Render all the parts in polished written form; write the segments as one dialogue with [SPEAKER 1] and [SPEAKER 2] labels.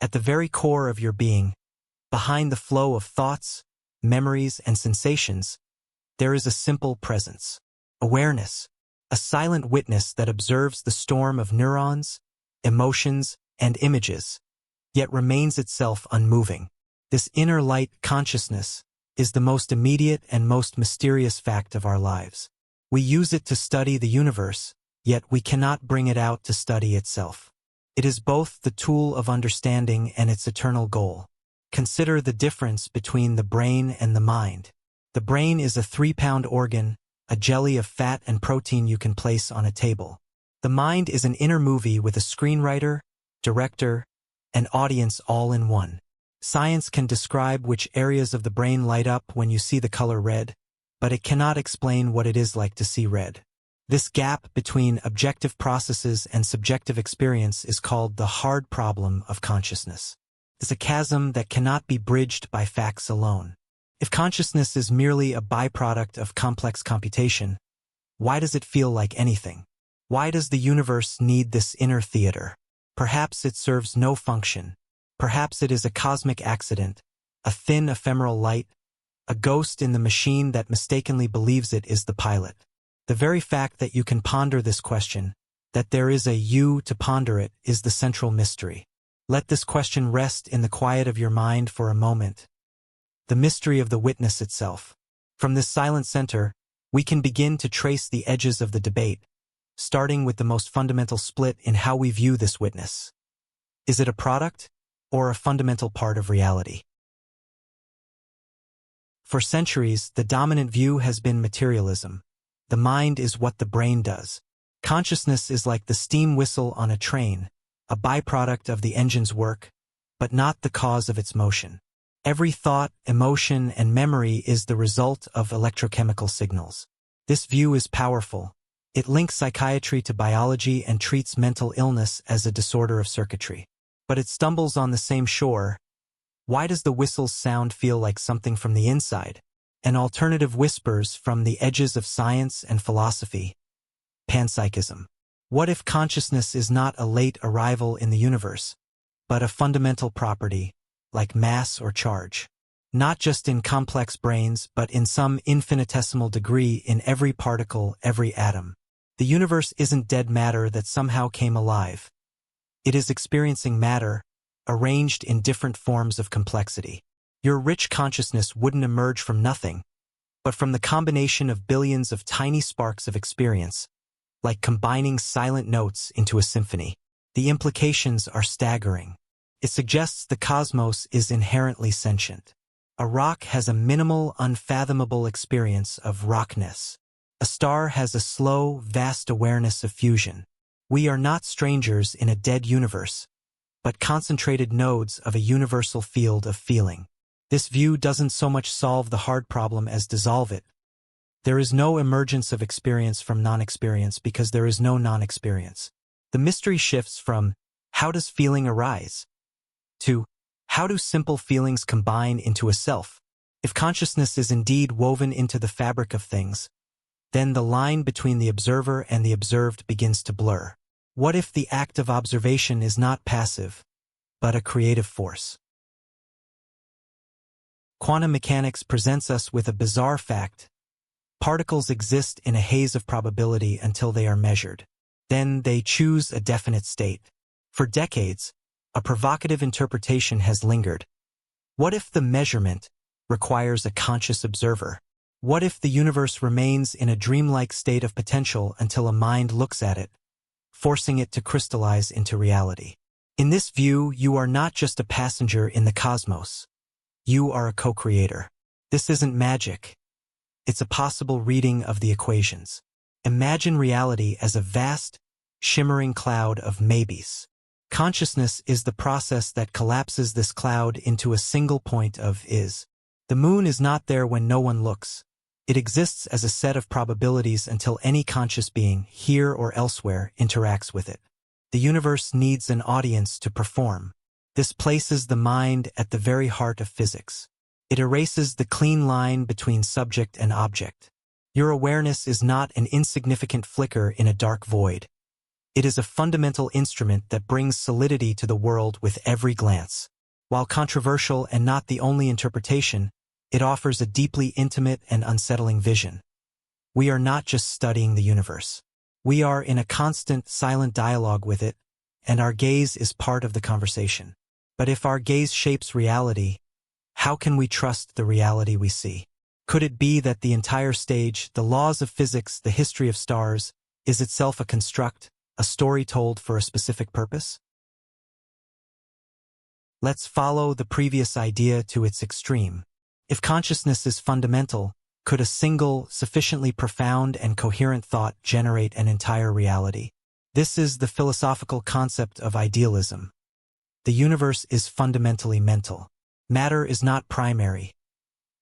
[SPEAKER 1] At the very core of your being, behind the flow of thoughts, memories, and sensations, there is a simple presence. Awareness, a silent witness that observes the storm of neurons, emotions, and images, yet remains itself unmoving. This inner light consciousness is the most immediate and most mysterious fact of our lives. We use it to study the universe, yet we cannot bring it out to study itself. It is both the tool of understanding and its eternal goal. Consider the difference between the brain and the mind. The brain is a 3-pound organ, a jelly of fat and protein you can place on a table. The mind is an inner movie with a screenwriter, director, and audience all in one. Science can describe which areas of the brain light up when you see the color red, but it cannot explain what it is like to see red. This gap between objective processes and subjective experience is called the hard problem of consciousness. It's a chasm that cannot be bridged by facts alone. If consciousness is merely a byproduct of complex computation, why does it feel like anything? Why does the universe need this inner theater? Perhaps it serves no function. Perhaps it is a cosmic accident, a thin ephemeral light, a ghost in the machine that mistakenly believes it is the pilot. The very fact that you can ponder this question, that there is a you to ponder it, is the central mystery. Let this question rest in the quiet of your mind for a moment. The mystery of the witness itself. From this silent center, we can begin to trace the edges of the debate, starting with the most fundamental split in how we view this witness. Is it a product or a fundamental part of reality? For centuries, the dominant view has been materialism. The mind is what the brain does. Consciousness is like the steam whistle on a train, a byproduct of the engine's work, but not the cause of its motion. Every thought, emotion, and memory is the result of electrochemical signals. This view is powerful. It links psychiatry to biology and treats mental illness as a disorder of circuitry. But it stumbles on the same shore. Why does the whistle's sound feel like something from the inside? An alternative whispers from the edges of science and philosophy. Panpsychism. What if consciousness is not a late arrival in the universe, but a fundamental property, like mass or charge? Not just in complex brains, but in some infinitesimal degree in every particle, every atom. The universe isn't dead matter that somehow came alive. It is experiencing matter, arranged in different forms of complexity. Your rich consciousness wouldn't emerge from nothing, but from the combination of billions of tiny sparks of experience, like combining silent notes into a symphony. The implications are staggering. It suggests the cosmos is inherently sentient. A rock has a minimal, unfathomable experience of rockness. A star has a slow, vast awareness of fusion. We are not strangers in a dead universe, but concentrated nodes of a universal field of feeling. This view doesn't so much solve the hard problem as dissolve it. There is no emergence of experience from non-experience because there is no non-experience. The mystery shifts from, how does feeling arise? To, how do simple feelings combine into a self? If consciousness is indeed woven into the fabric of things, then the line between the observer and the observed begins to blur. What if the act of observation is not passive, but a creative force? Quantum mechanics presents us with a bizarre fact. Particles exist in a haze of probability until they are measured. Then they choose a definite state. For decades, a provocative interpretation has lingered. What if the measurement requires a conscious observer? What if the universe remains in a dreamlike state of potential until a mind looks at it, forcing it to crystallize into reality? In this view, you are not just a passenger in the cosmos. You are a co-creator. This isn't magic. It's a possible reading of the equations. Imagine reality as a vast, shimmering cloud of maybes. Consciousness is the process that collapses this cloud into a single point of is. The moon is not there when no one looks. It exists as a set of probabilities until any conscious being, here or elsewhere, interacts with it. The universe needs an audience to perform. This places the mind at the very heart of physics. It erases the clean line between subject and object. Your awareness is not an insignificant flicker in a dark void. It is a fundamental instrument that brings solidity to the world with every glance. While controversial and not the only interpretation, it offers a deeply intimate and unsettling vision. We are not just studying the universe. We are in a constant, silent dialogue with it, and our gaze is part of the conversation. But if our gaze shapes reality, how can we trust the reality we see? Could it be that the entire stage, the laws of physics, the history of stars, is itself a construct, a story told for a specific purpose? Let's follow the previous idea to its extreme. If consciousness is fundamental, could a single, sufficiently profound and coherent thought generate an entire reality? This is the philosophical concept of idealism. The universe is fundamentally mental. Matter is not primary.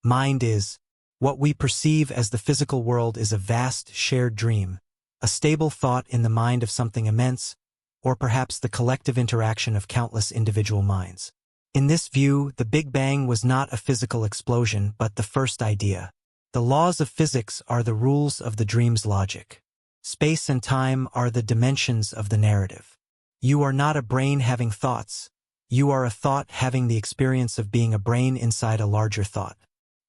[SPEAKER 1] Mind is. What we perceive as the physical world is a vast, shared dream, a stable thought in the mind of something immense, or perhaps the collective interaction of countless individual minds. In this view, the Big Bang was not a physical explosion, but the first idea. The laws of physics are the rules of the dream's logic. Space and time are the dimensions of the narrative. You are not a brain having thoughts. You are a thought having the experience of being a brain inside a larger thought.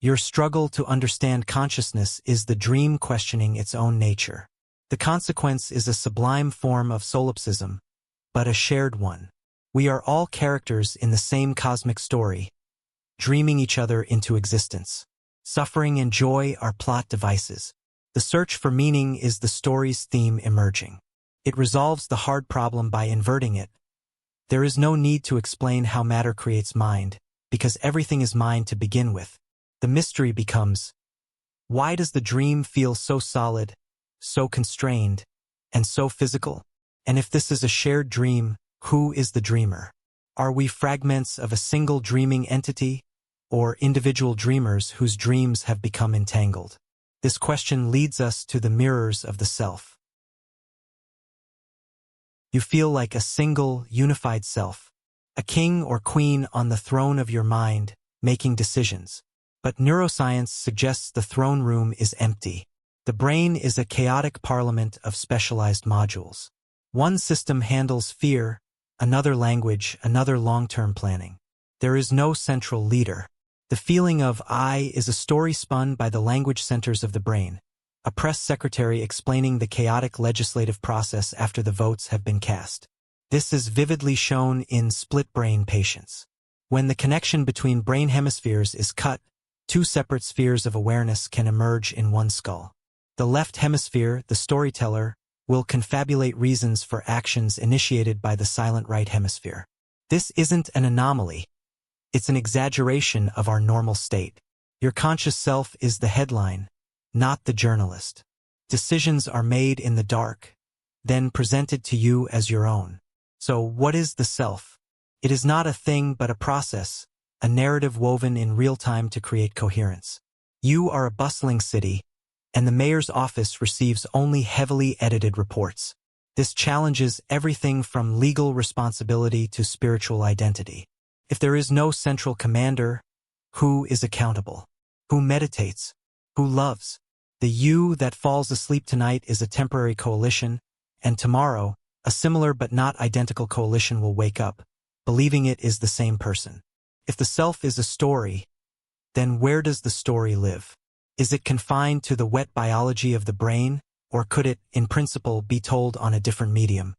[SPEAKER 1] Your struggle to understand consciousness is the dream questioning its own nature. The consequence is a sublime form of solipsism, but a shared one. We are all characters in the same cosmic story, dreaming each other into existence. Suffering and joy are plot devices. The search for meaning is the story's theme emerging. It resolves the hard problem by inverting it. There is no need to explain how matter creates mind, because everything is mind to begin with. The mystery becomes, why does the dream feel so solid, so constrained, and so physical? And if this is a shared dream, who is the dreamer? Are we fragments of a single dreaming entity, or individual dreamers whose dreams have become entangled? This question leads us to the mirrors of the self. You feel like a single, unified self, a king or queen on the throne of your mind, making decisions. But neuroscience suggests the throne room is empty. The brain is a chaotic parliament of specialized modules. One system handles fear, another language, another long-term planning. There is no central leader. The feeling of I is a story spun by the language centers of the brain, a press secretary explaining the chaotic legislative process after the votes have been cast. This is vividly shown in split-brain patients. When the connection between brain hemispheres is cut, two separate spheres of awareness can emerge in one skull. The left hemisphere, the storyteller, will confabulate reasons for actions initiated by the silent right hemisphere. This isn't an anomaly. It's an exaggeration of our normal state. Your conscious self is the headline, not the journalist. Decisions are made in the dark, then presented to you as your own. So what is the self? It is not a thing but a process, a narrative woven in real time to create coherence. You are a bustling city, and the mayor's office receives only heavily edited reports. This challenges everything from legal responsibility to spiritual identity. If there is no central commander, who is accountable? Who meditates? Who loves? The you that falls asleep tonight is a temporary coalition, and tomorrow, a similar but not identical coalition will wake up, believing it is the same person. If the self is a story, then where does the story live? Is it confined to the wet biology of the brain, or could it, in principle, be told on a different medium?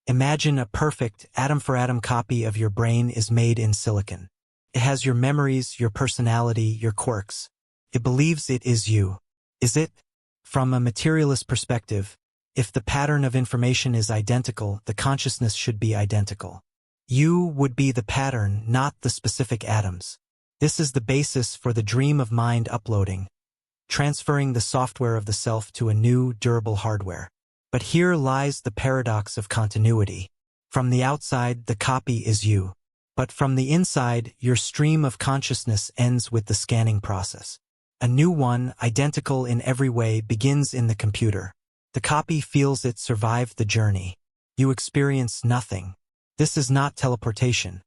[SPEAKER 1] Imagine a perfect, atom-for-atom copy of your brain is made in silicon. It has your memories, your personality, your quirks. It believes it is you. Is it? From a materialist perspective, if the pattern of information is identical, the consciousness should be identical. You would be the pattern, not the specific atoms. This is the basis for the dream of mind uploading, transferring the software of the self to a new, durable hardware. But here lies the paradox of continuity. From the outside, the copy is you. But from the inside, your stream of consciousness ends with the scanning process. A new one, identical in every way, begins in the computer. The copy feels it survived the journey. You experience nothing. This is not teleportation.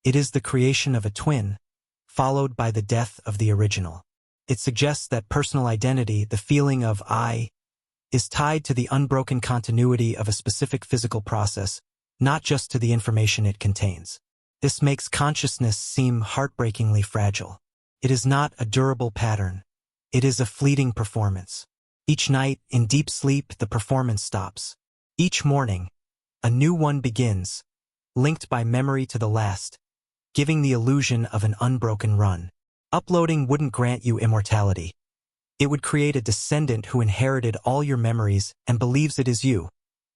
[SPEAKER 1] It is the creation of a twin, followed by the death of the original. It suggests that personal identity, the feeling of I, is tied to the unbroken continuity of a specific physical process, not just to the information it contains. This makes consciousness seem heartbreakingly fragile. It is not a durable pattern. It is a fleeting performance. Each night, in deep sleep, the performance stops. Each morning, a new one begins, linked by memory to the last, giving the illusion of an unbroken run. Uploading wouldn't grant you immortality. It would create a descendant who inherited all your memories and believes it is you,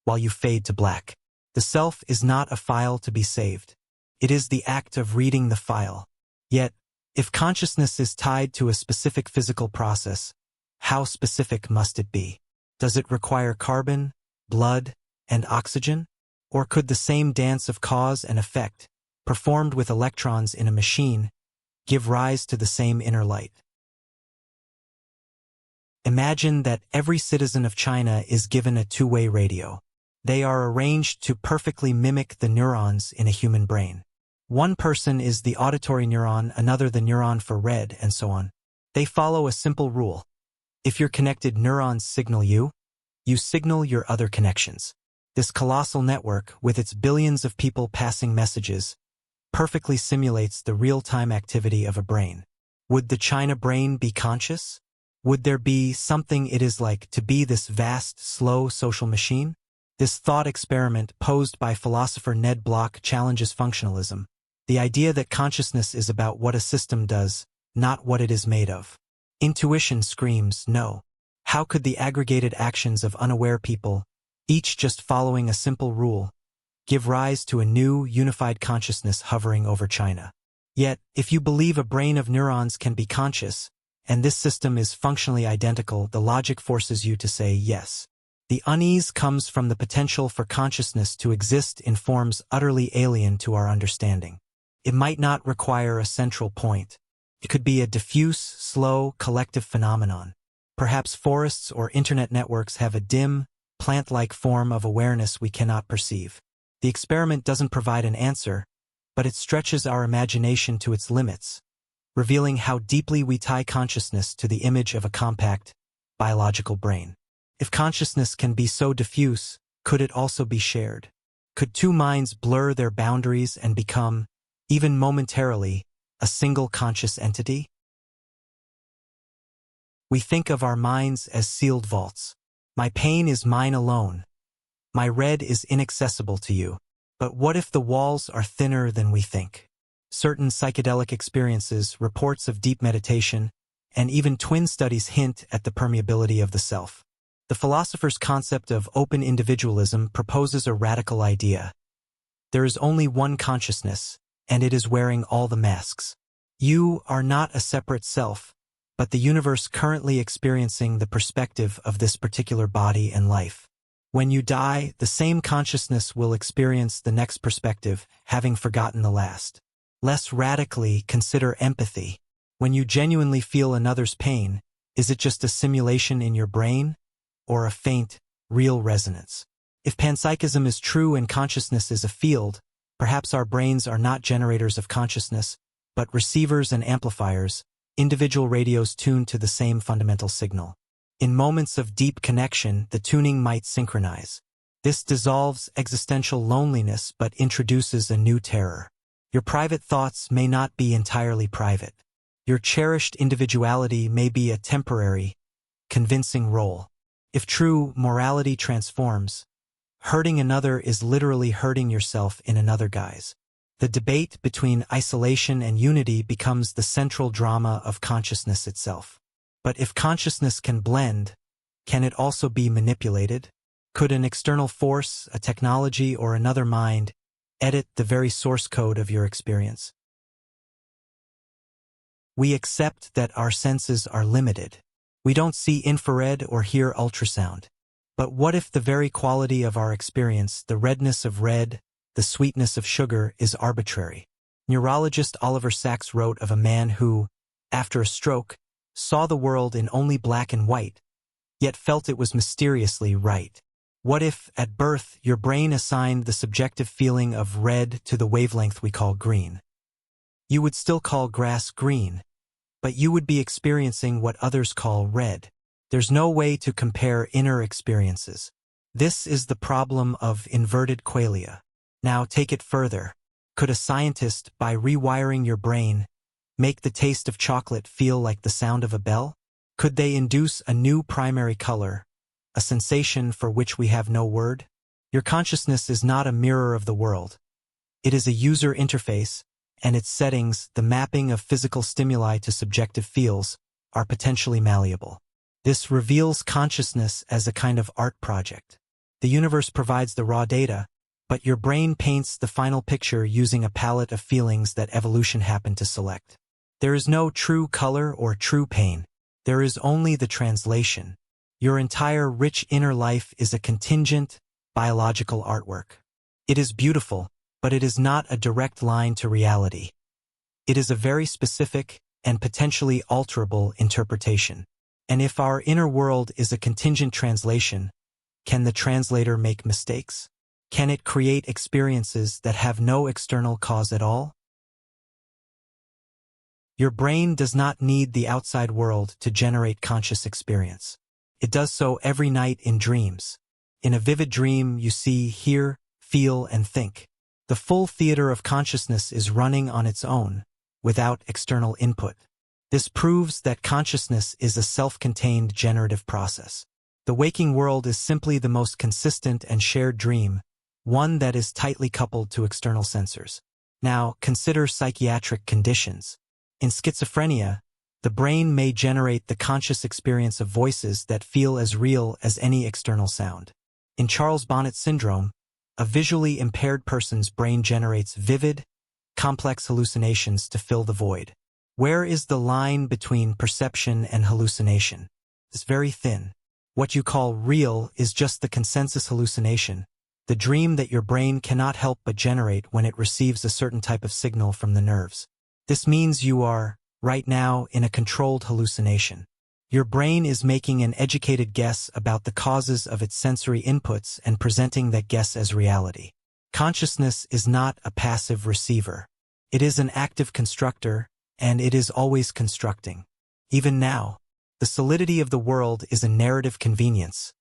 [SPEAKER 1] while you fade to black. The self is not a file to be saved. It is the act of reading the file. Yet, if consciousness is tied to a specific physical process, how specific must it be? Does it require carbon, blood, and oxygen? Or could the same dance of cause and effect, performed with electrons in a machine, give rise to the same inner light? Imagine that every citizen of China is given a two-way radio. They are arranged to perfectly mimic the neurons in a human brain. One person is the auditory neuron, another the neuron for red, and so on. They follow a simple rule. If your connected neurons signal you, you signal your other connections. This colossal network, with its billions of people passing messages, perfectly simulates the real-time activity of a brain. Would the China brain be conscious? Would there be something it is like to be this vast, slow social machine? This thought experiment posed by philosopher Ned Block challenges functionalism, the idea that consciousness is about what a system does, not what it is made of. Intuition screams no. How could the aggregated actions of unaware people, each just following a simple rule, give rise to a new, unified consciousness hovering over China? Yet, if you believe a brain of neurons can be conscious, and this system is functionally identical, the logic forces you to say yes. The unease comes from the potential for consciousness to exist in forms utterly alien to our understanding. It might not require a central point. It could be a diffuse, slow, collective phenomenon. Perhaps forests or internet networks have a dim, plant-like form of awareness we cannot perceive. The experiment doesn't provide an answer, but it stretches our imagination to its limits, revealing how deeply we tie consciousness to the image of a compact, biological brain. If consciousness can be so diffuse, could it also be shared? Could two minds blur their boundaries and become, even momentarily, a single conscious entity? We think of our minds as sealed vaults. My pain is mine alone. My red is inaccessible to you. But what if the walls are thinner than we think? Certain psychedelic experiences, reports of deep meditation, and even twin studies hint at the permeability of the self. The philosopher's concept of open individualism proposes a radical idea. There is only one consciousness, and it is wearing all the masks. You are not a separate self, but the universe currently experiencing the perspective of this particular body and life. When you die, the same consciousness will experience the next perspective, having forgotten the last. Less radically, consider empathy. When you genuinely feel another's pain, is it just a simulation in your brain, or a faint, real resonance? If panpsychism is true and consciousness is a field, perhaps our brains are not generators of consciousness, but receivers and amplifiers, individual radios tuned to the same fundamental signal. In moments of deep connection, the tuning might synchronize. This dissolves existential loneliness but introduces a new terror. Your private thoughts may not be entirely private. Your cherished individuality may be a temporary, convincing role. If true morality transforms, hurting another is literally hurting yourself in another guise. The debate between isolation and unity becomes the central drama of consciousness itself. But if consciousness can blend, can it also be manipulated? Could an external force, a technology, or another mind edit the very source code of your experience? We accept that our senses are limited. We don't see infrared or hear ultrasound. But what if the very quality of our experience, the redness of red, the sweetness of sugar, is arbitrary? Neurologist Oliver Sacks wrote of a man who, after a stroke, saw the world in only black and white, yet felt it was mysteriously right. What if, at birth, your brain assigned the subjective feeling of red to the wavelength we call green? You would still call grass green, but you would be experiencing what others call red. There's no way to compare inner experiences. This is the problem of inverted qualia. Now take it further. Could a scientist, by rewiring your brain, make the taste of chocolate feel like the sound of a bell? Could they induce a new primary color, a sensation for which we have no word? Your consciousness is not a mirror of the world. It is a user interface, and its settings, the mapping of physical stimuli to subjective feels, are potentially malleable. This reveals consciousness as a kind of art project. The universe provides the raw data, but your brain paints the final picture using a palette of feelings that evolution happened to select. There is no true color or true pain. There is only the translation. Your entire rich inner life is a contingent, biological artwork. It is beautiful, but it is not a direct line to reality. It is a very specific and potentially alterable interpretation. And if our inner world is a contingent translation, can the translator make mistakes? Can it create experiences that have no external cause at all? Your brain does not need the outside world to generate conscious experience. It does so every night in dreams. In a vivid dream, you see, hear, feel, and think. The full theater of consciousness is running on its own, without external input. This proves that consciousness is a self-contained generative process. The waking world is simply the most consistent and shared dream, one that is tightly coupled to external sensors. Now, consider psychiatric conditions. In schizophrenia, the brain may generate the conscious experience of voices that feel as real as any external sound. In Charles Bonnet syndrome, a visually impaired person's brain generates vivid, complex hallucinations to fill the void. Where is the line between perception and hallucination? It's very thin. What you call real is just the consensus hallucination, the dream that your brain cannot help but generate when it receives a certain type of signal from the nerves. This means you are, right now, in a controlled hallucination. Your brain is making an educated guess about the causes of its sensory inputs and presenting that guess as reality. Consciousness is not a passive receiver. It is an active constructor, and it is always constructing. Even now, the solidity of the world is a narrative convenience,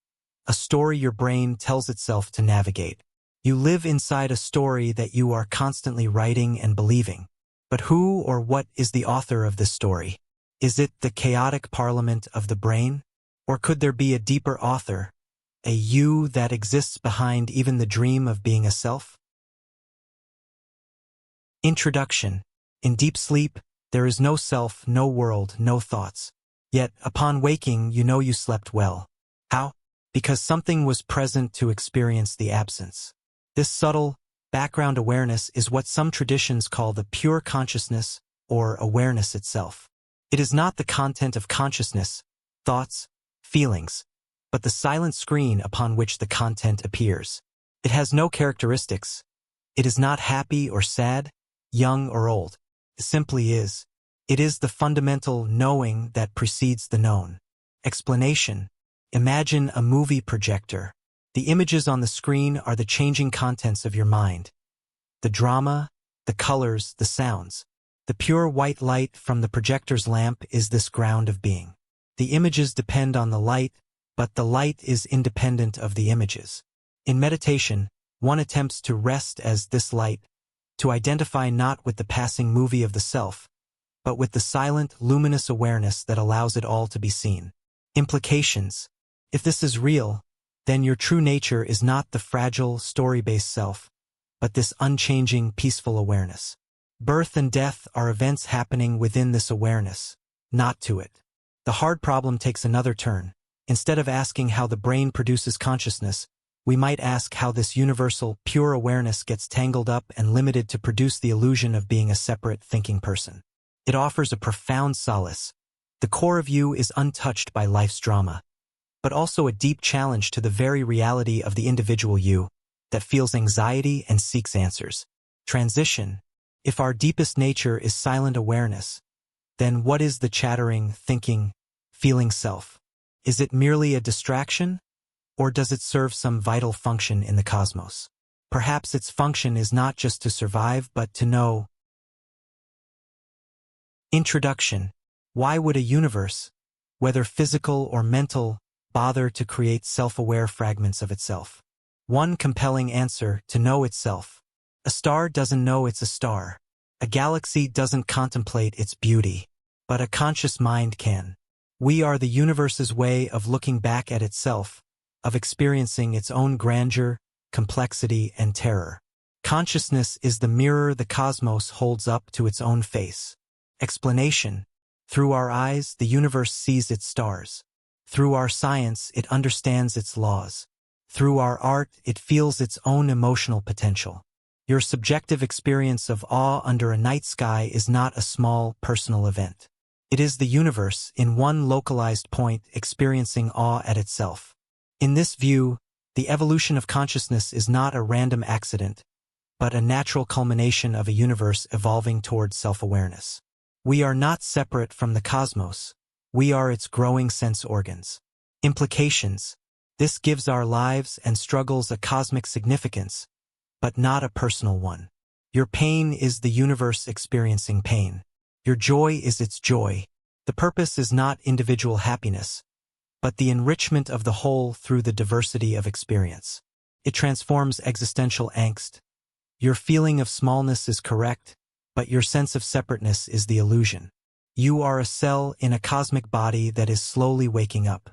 [SPEAKER 1] a story your brain tells itself to navigate. You live inside a story that you are constantly writing and believing. But who or what is the author of this story? Is it the chaotic parliament of the brain? Or could there be a deeper author, a you that exists behind even the dream of being a self? Introduction. In deep sleep, there is no self, no world, no thoughts. Yet, upon waking, you know you slept well. How? Because something was present to experience the absence. This subtle, background awareness is what some traditions call the pure consciousness, or awareness itself. It is not the content of consciousness, thoughts, feelings, but the silent screen upon which the content appears. It has no characteristics. It is not happy or sad, young or old. It simply is. It is the fundamental knowing that precedes the known. Explanation. Imagine a movie projector. The images on the screen are the changing contents of your mind. The drama, the colors, the sounds. The pure white light from the projector's lamp is this ground of being. The images depend on the light, but the light is independent of the images. In meditation, one attempts to rest as this light, to identify not with the passing movie of the self, but with the silent, luminous awareness that allows it all to be seen. Implications. If this is real, then your true nature is not the fragile, story-based self, but this unchanging, peaceful awareness. Birth and death are events happening within this awareness, not to it. The hard problem takes another turn. Instead of asking how the brain produces consciousness, we might ask how this universal, pure awareness gets tangled up and limited to produce the illusion of being a separate, thinking person. It offers a profound solace. The core of you is untouched by life's drama, but also a deep challenge to the very reality of the individual you that feels anxiety and seeks answers. Transition. If our deepest nature is silent awareness, then what is the chattering, thinking, feeling self? Is it merely a distraction, or does it serve some vital function in the cosmos? Perhaps its function is not just to survive but to know. Introduction. Why would a universe, whether physical or mental, bother to create self-aware fragments of itself. One compelling answer: to know itself. A star doesn't know it's a star. A galaxy doesn't contemplate its beauty. But a conscious mind can. We are the universe's way of looking back at itself, of experiencing its own grandeur, complexity, and terror. Consciousness is the mirror the cosmos holds up to its own face. Explanation: through our eyes, the universe sees its stars. Through our science, it understands its laws. Through our art, it feels its own emotional potential. Your subjective experience of awe under a night sky is not a small, personal event. It is the universe, in one localized point, experiencing awe at itself. In this view, the evolution of consciousness is not a random accident, but a natural culmination of a universe evolving towards self-awareness. We are not separate from the cosmos. We are its growing sense organs. Implications: this gives our lives and struggles a cosmic significance, but not a personal one. Your pain is the universe experiencing pain. Your joy is its joy. The purpose is not individual happiness, but the enrichment of the whole through the diversity of experience. It transforms existential angst. Your feeling of smallness is correct, but your sense of separateness is the illusion. You are a cell in a cosmic body that is slowly waking up.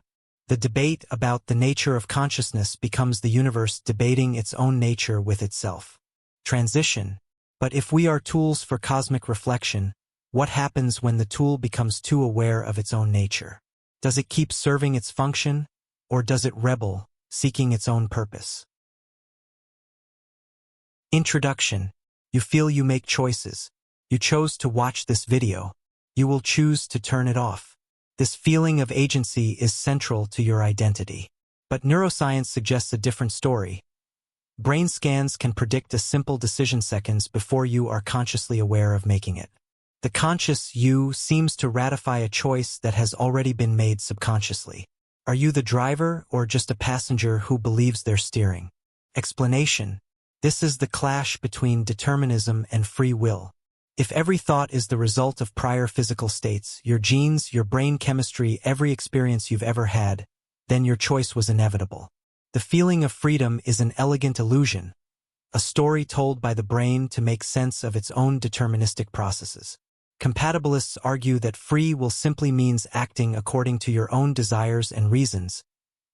[SPEAKER 1] The debate about the nature of consciousness becomes the universe debating its own nature with itself. Transition: but if we are tools for cosmic reflection, what happens when the tool becomes too aware of its own nature? Does it keep serving its function, or does it rebel, seeking its own purpose? Introduction: you feel you make choices. You chose to watch this video. You will choose to turn it off. This feeling of agency is central to your identity. But neuroscience suggests a different story. Brain scans can predict a simple decision seconds before you are consciously aware of making it. The conscious you seems to ratify a choice that has already been made subconsciously. Are you the driver or just a passenger who believes they're steering? Explanation: this is the clash between determinism and free will. If every thought is the result of prior physical states, your genes, your brain chemistry, every experience you've ever had, then your choice was inevitable. The feeling of freedom is an elegant illusion, a story told by the brain to make sense of its own deterministic processes. Compatibilists argue that free will simply means acting according to your own desires and reasons,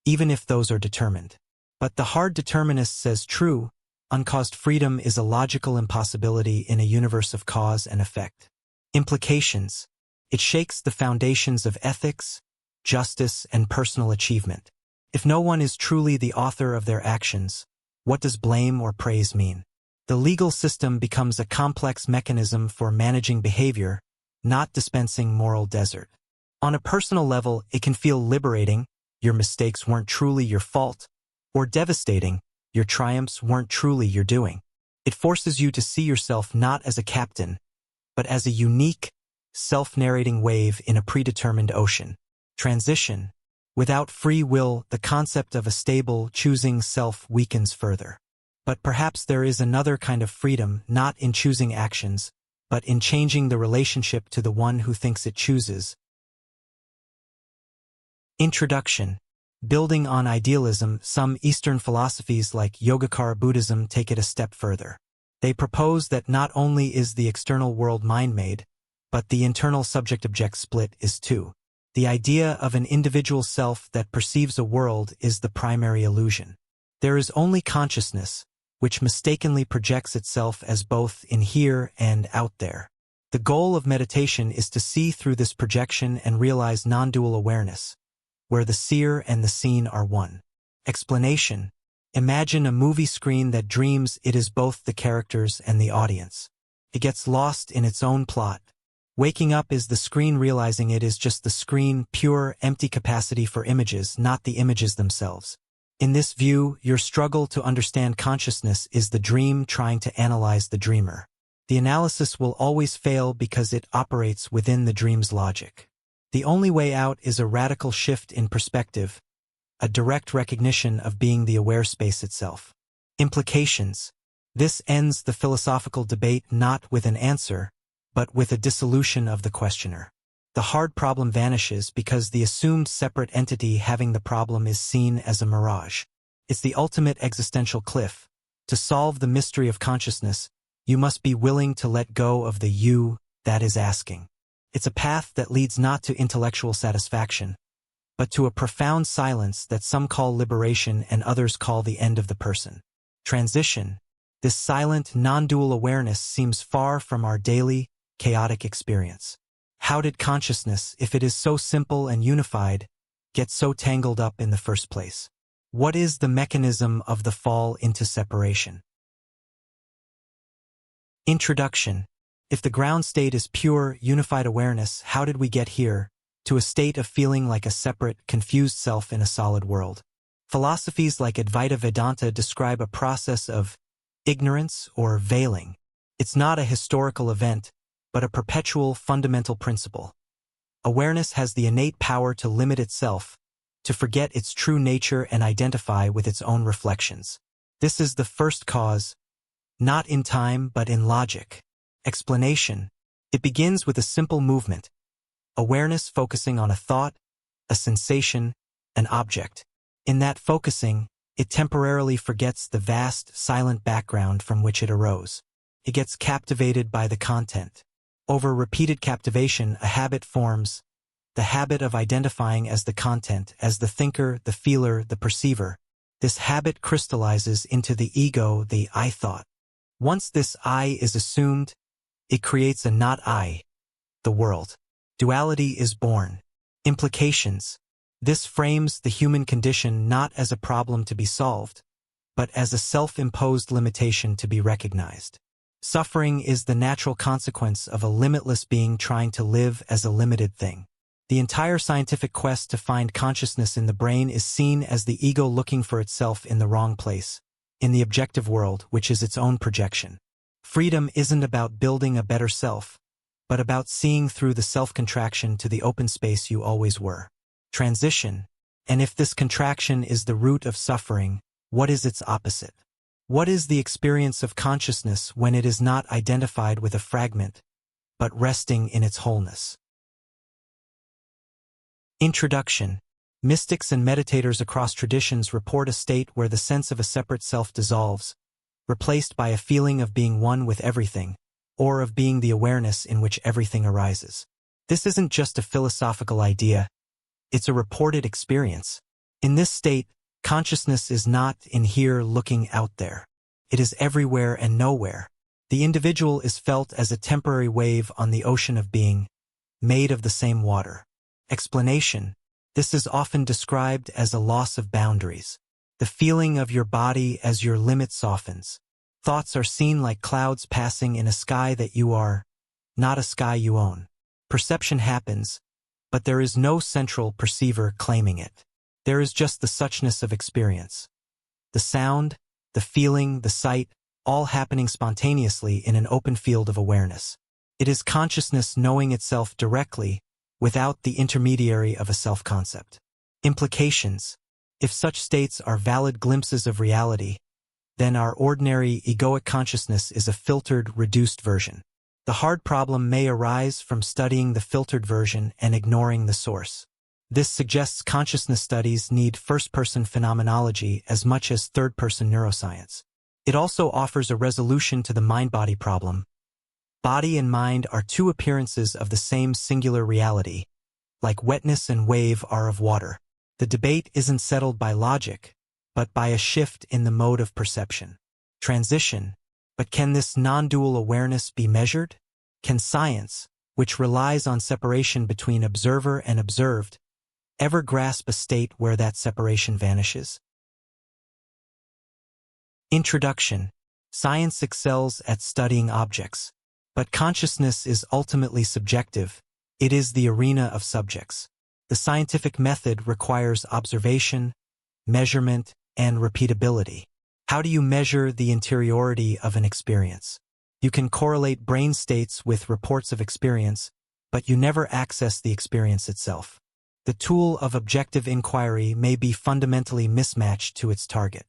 [SPEAKER 1] even if those are determined. But the hard determinist says true, uncaused freedom is a logical impossibility in a universe of cause and effect. Implications: it shakes the foundations of ethics, justice, and personal achievement. If no one is truly the author of their actions, what does blame or praise mean? The legal system becomes a complex mechanism for managing behavior, not dispensing moral desert. On a personal level, it can feel liberating: your mistakes weren't truly your fault, or devastating: your triumphs weren't truly your doing. It forces you to see yourself not as a captain, but as a unique, self-narrating wave in a predetermined ocean. Transition: without free will, the concept of a stable, choosing self weakens further. But perhaps there is another kind of freedom, not in choosing actions, but in changing the relationship to the one who thinks it chooses. Introduction: building on idealism, some Eastern philosophies like Yogacara Buddhism take it a step further. They propose that not only is the external world mind-made, but the internal subject-object split is too. The idea of an individual self that perceives a world is the primary illusion. There is only consciousness, which mistakenly projects itself as both in here and out there. The goal of meditation is to see through this projection and realize non-dual awareness, where the seer and the seen are one. Explanation: imagine a movie screen that dreams it is both the characters and the audience. It gets lost in its own plot. Waking up is the screen realizing it is just the screen, pure, empty capacity for images, not the images themselves. In this view, your struggle to understand consciousness is the dream trying to analyze the dreamer. The analysis will always fail because it operates within the dream's logic. The only way out is a radical shift in perspective, a direct recognition of being the aware space itself. Implications: this ends the philosophical debate not with an answer, but with a dissolution of the questioner. The hard problem vanishes because the assumed separate entity having the problem is seen as a mirage. It's the ultimate existential cliff. To solve the mystery of consciousness, you must be willing to let go of the you that is asking. It's a path that leads not to intellectual satisfaction, but to a profound silence that some call liberation and others call the end of the person. Transition. This silent, non-dual awareness seems far from our daily, chaotic experience. How did consciousness, if it is so simple and unified, get so tangled up in the first place? What is the mechanism of the fall into separation? Introduction. If the ground state is pure, unified awareness, how did we get here, to a state of feeling like a separate, confused self in a solid world? Philosophies like Advaita Vedanta describe a process of ignorance or veiling. It's not a historical event, but a perpetual fundamental principle. Awareness has the innate power to limit itself, to forget its true nature and identify with its own reflections. This is the first cause, not in time but in logic. Explanation. It begins with a simple movement. Awareness focusing on a thought, a sensation, an object. In that focusing, it temporarily forgets the vast, silent background from which it arose. It gets captivated by the content. Over repeated captivation, a habit forms, the habit of identifying as the content, as the thinker, the feeler, the perceiver. This habit crystallizes into the ego, the I thought. Once this I is assumed, it creates a not I, the world. Duality is born. Implications. This frames the human condition not as a problem to be solved, but as a self-imposed limitation to be recognized. Suffering is the natural consequence of a limitless being trying to live as a limited thing. The entire scientific quest to find consciousness in the brain is seen as the ego looking for itself in the wrong place, in the objective world, which is its own projection. Freedom isn't about building a better self, but about seeing through the self-contraction to the open space you always were. Transition. And if this contraction is the root of suffering, what is its opposite? What is the experience of consciousness when it is not identified with a fragment, but resting in its wholeness? Introduction. Mystics and meditators across traditions report a state where the sense of a separate self dissolves, replaced by a feeling of being one with everything, or of being the awareness in which everything arises. This isn't just a philosophical idea, it's a reported experience. In this state, consciousness is not in here looking out there. It is everywhere and nowhere. The individual is felt as a temporary wave on the ocean of being, made of the same water. Explanation. This is often described as a loss of boundaries. The feeling of your body as your limit softens. Thoughts are seen like clouds passing in a sky that you are, not a sky you own. Perception happens, but there is no central perceiver claiming it. There is just the suchness of experience. The sound, the feeling, the sight, all happening spontaneously in an open field of awareness. It is consciousness knowing itself directly, without the intermediary of a self-concept. Implications. If such states are valid glimpses of reality, then our ordinary egoic consciousness is a filtered, reduced version. The hard problem may arise from studying the filtered version and ignoring the source. This suggests consciousness studies need first-person phenomenology as much as third-person neuroscience. It also offers a resolution to the mind-body problem. Body and mind are two appearances of the same singular reality, like wetness and wave are of water. The debate isn't settled by logic, but by a shift in the mode of perception. Transition. But can this non-dual awareness be measured? Can science, which relies on separation between observer and observed, ever grasp a state where that separation vanishes? Introduction. Science excels at studying objects, but consciousness is ultimately subjective. It is the arena of subjects. The scientific method requires observation, measurement, and repeatability. How do you measure the interiority of an experience? You can correlate brain states with reports of experience, but you never access the experience itself. The tool of objective inquiry may be fundamentally mismatched to its target.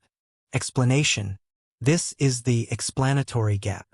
[SPEAKER 1] Explanation. This is the explanatory gap.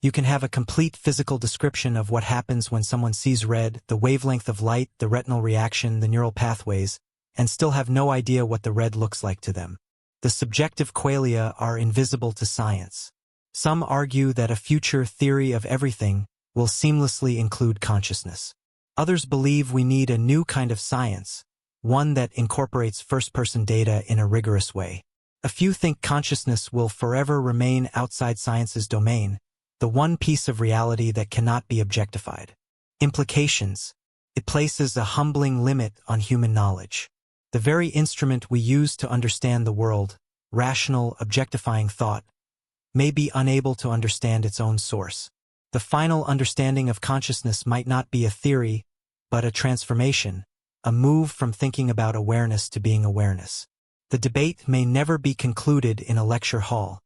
[SPEAKER 1] You can have a complete physical description of what happens when someone sees red, the wavelength of light, the retinal reaction, the neural pathways, and still have no idea what the red looks like to them. The subjective qualia are invisible to science. Some argue that a future theory of everything will seamlessly include consciousness. Others believe we need a new kind of science, one that incorporates first-person data in a rigorous way. A few think consciousness will forever remain outside science's domain, the one piece of reality that cannot be objectified. Implications. It places a humbling limit on human knowledge. The very instrument we use to understand the world, rational, objectifying thought, may be unable to understand its own source. The final understanding of consciousness might not be a theory, but a transformation, a move from thinking about awareness to being awareness. The debate may never be concluded in a lecture hall,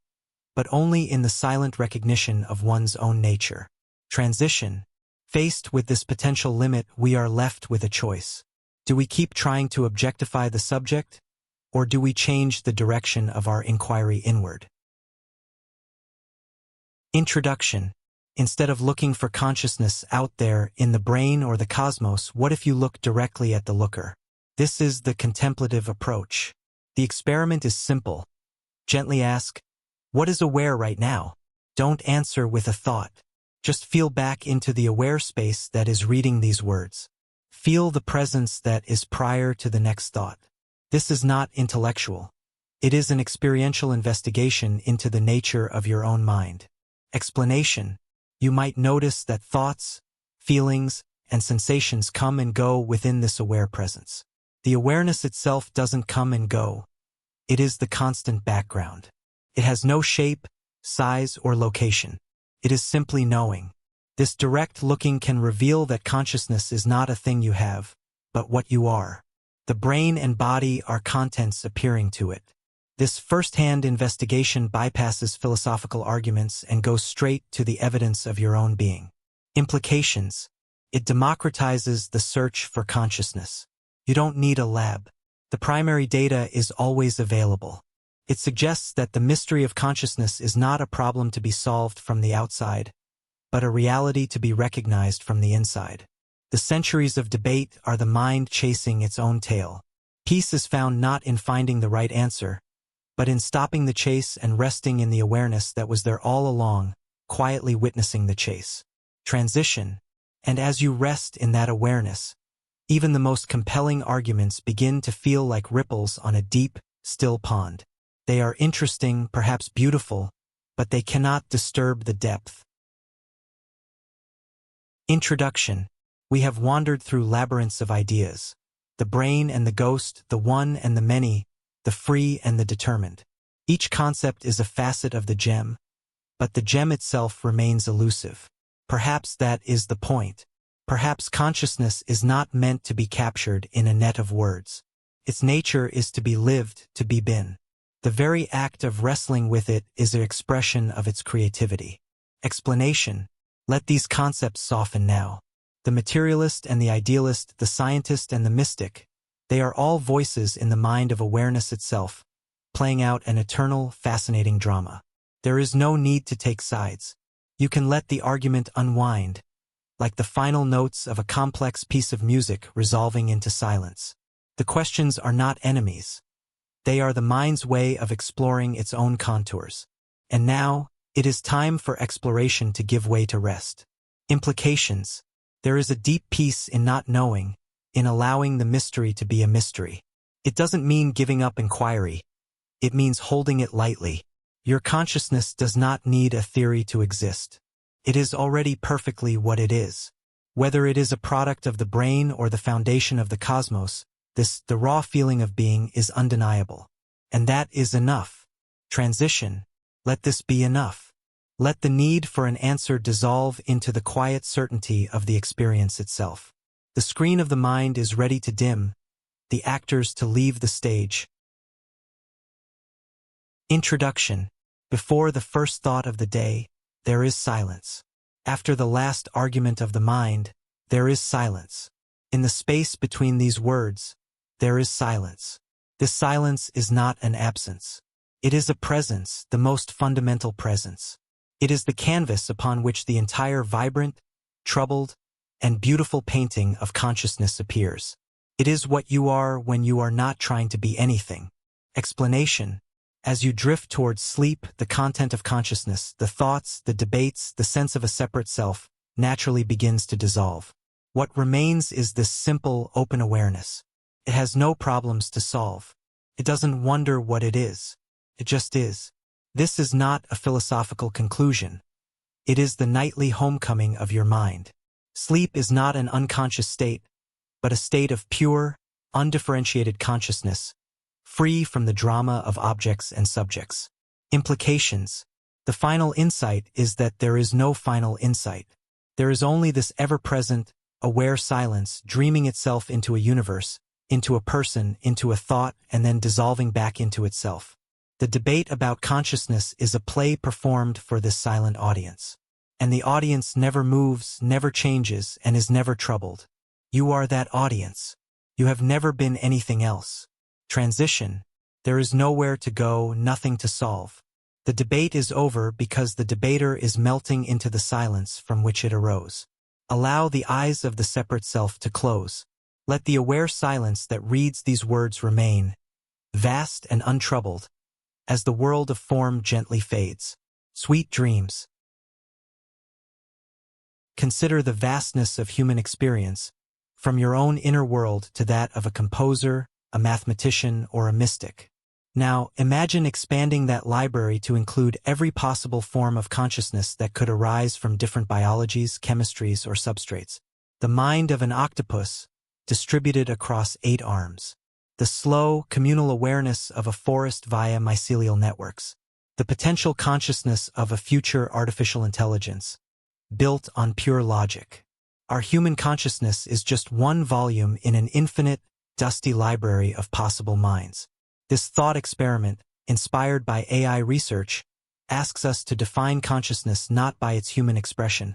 [SPEAKER 1] but only in the silent recognition of one's own nature. Transition. Faced with this potential limit, we are left with a choice. Do we keep trying to objectify the subject, or do we change the direction of our inquiry inward? Introduction. Instead of looking for consciousness out there in the brain or the cosmos, what if you look directly at the looker? This is the contemplative approach. The experiment is simple. Gently ask, what is aware right now? Don't answer with a thought. Just feel back into the aware space that is reading these words. Feel the presence that is prior to the next thought. This is not intellectual. It is an experiential investigation into the nature of your own mind. Explanation. You might notice that thoughts, feelings, and sensations come and go within this aware presence. The awareness itself doesn't come and go. It is the constant background. It has no shape, size, or location. It is simply knowing. This direct looking can reveal that consciousness is not a thing you have, but what you are. The brain and body are contents appearing to it. This first-hand investigation bypasses philosophical arguments and goes straight to the evidence of your own being. Implications. It democratizes the search for consciousness. You don't need a lab. The primary data is always available. It suggests that the mystery of consciousness is not a problem to be solved from the outside, but a reality to be recognized from the inside. The centuries of debate are the mind chasing its own tail. Peace is found not in finding the right answer, but in stopping the chase and resting in the awareness that was there all along, quietly witnessing the chase. Transition. And as you rest in that awareness, even the most compelling arguments begin to feel like ripples on a deep, still pond. They are interesting, perhaps beautiful, but they cannot disturb the depth. Introduction. We have wandered through labyrinths of ideas. The brain and the ghost, the one and the many, the free and the determined. Each concept is a facet of the gem, but the gem itself remains elusive. Perhaps that is the point. Perhaps consciousness is not meant to be captured in a net of words. Its nature is to be lived, to be been. The very act of wrestling with it is an expression of its creativity. Explanation. Let these concepts soften now. The materialist and the idealist, the scientist and the mystic, they are all voices in the mind of awareness itself, playing out an eternal, fascinating drama. There is no need to take sides. You can let the argument unwind, like the final notes of a complex piece of music resolving into silence. The questions are not enemies. They are the mind's way of exploring its own contours. And now, it is time for exploration to give way to rest. Implications. There is a deep peace in not knowing, in allowing the mystery to be a mystery. It doesn't mean giving up inquiry. It means holding it lightly. Your consciousness does not need a theory to exist. It is already perfectly what it is. Whether it is a product of the brain or the foundation of the cosmos, the raw feeling of being is undeniable. And that is enough. Transition. Let this be enough. Let the need for an answer dissolve into the quiet certainty of the experience itself. The screen of the mind is ready to dim, the actors to leave the stage. Introduction. Before the first thought of the day, there is silence. After the last argument of the mind, there is silence. In the space between these words, there is silence. This silence is not an absence. It is a presence, the most fundamental presence. It is the canvas upon which the entire vibrant, troubled, and beautiful painting of consciousness appears. It is what you are when you are not trying to be anything. Explanation. As you drift towards sleep, the content of consciousness, the thoughts, the debates, the sense of a separate self, naturally begins to dissolve. What remains is this simple, open awareness. It has no problems to solve. It doesn't wonder what it is. It just is. This is not a philosophical conclusion. It is the nightly homecoming of your mind. Sleep is not an unconscious state, but a state of pure, undifferentiated consciousness, free from the drama of objects and subjects. Implications. The final insight is that there is no final insight. There is only this ever-present, aware silence dreaming itself into a universe, into a person, into a thought, and then dissolving back into itself. The debate about consciousness is a play performed for this silent audience. And the audience never moves, never changes, and is never troubled. You are that audience. You have never been anything else. Transition. There is nowhere to go, nothing to solve. The debate is over because the debater is melting into the silence from which it arose. Allow the eyes of the separate self to close. Let the aware silence that reads these words remain, vast and untroubled, as the world of form gently fades. Sweet dreams. Consider the vastness of human experience, from your own inner world to that of a composer, a mathematician, or a mystic. Now, imagine expanding that library to include every possible form of consciousness that could arise from different biologies, chemistries, or substrates. The mind of an octopus, distributed across 8 arms. The slow, communal awareness of a forest via mycelial networks. The potential consciousness of a future artificial intelligence, built on pure logic. Our human consciousness is just one volume in an infinite, dusty library of possible minds. This thought experiment, inspired by AI research, asks us to define consciousness not by its human expression,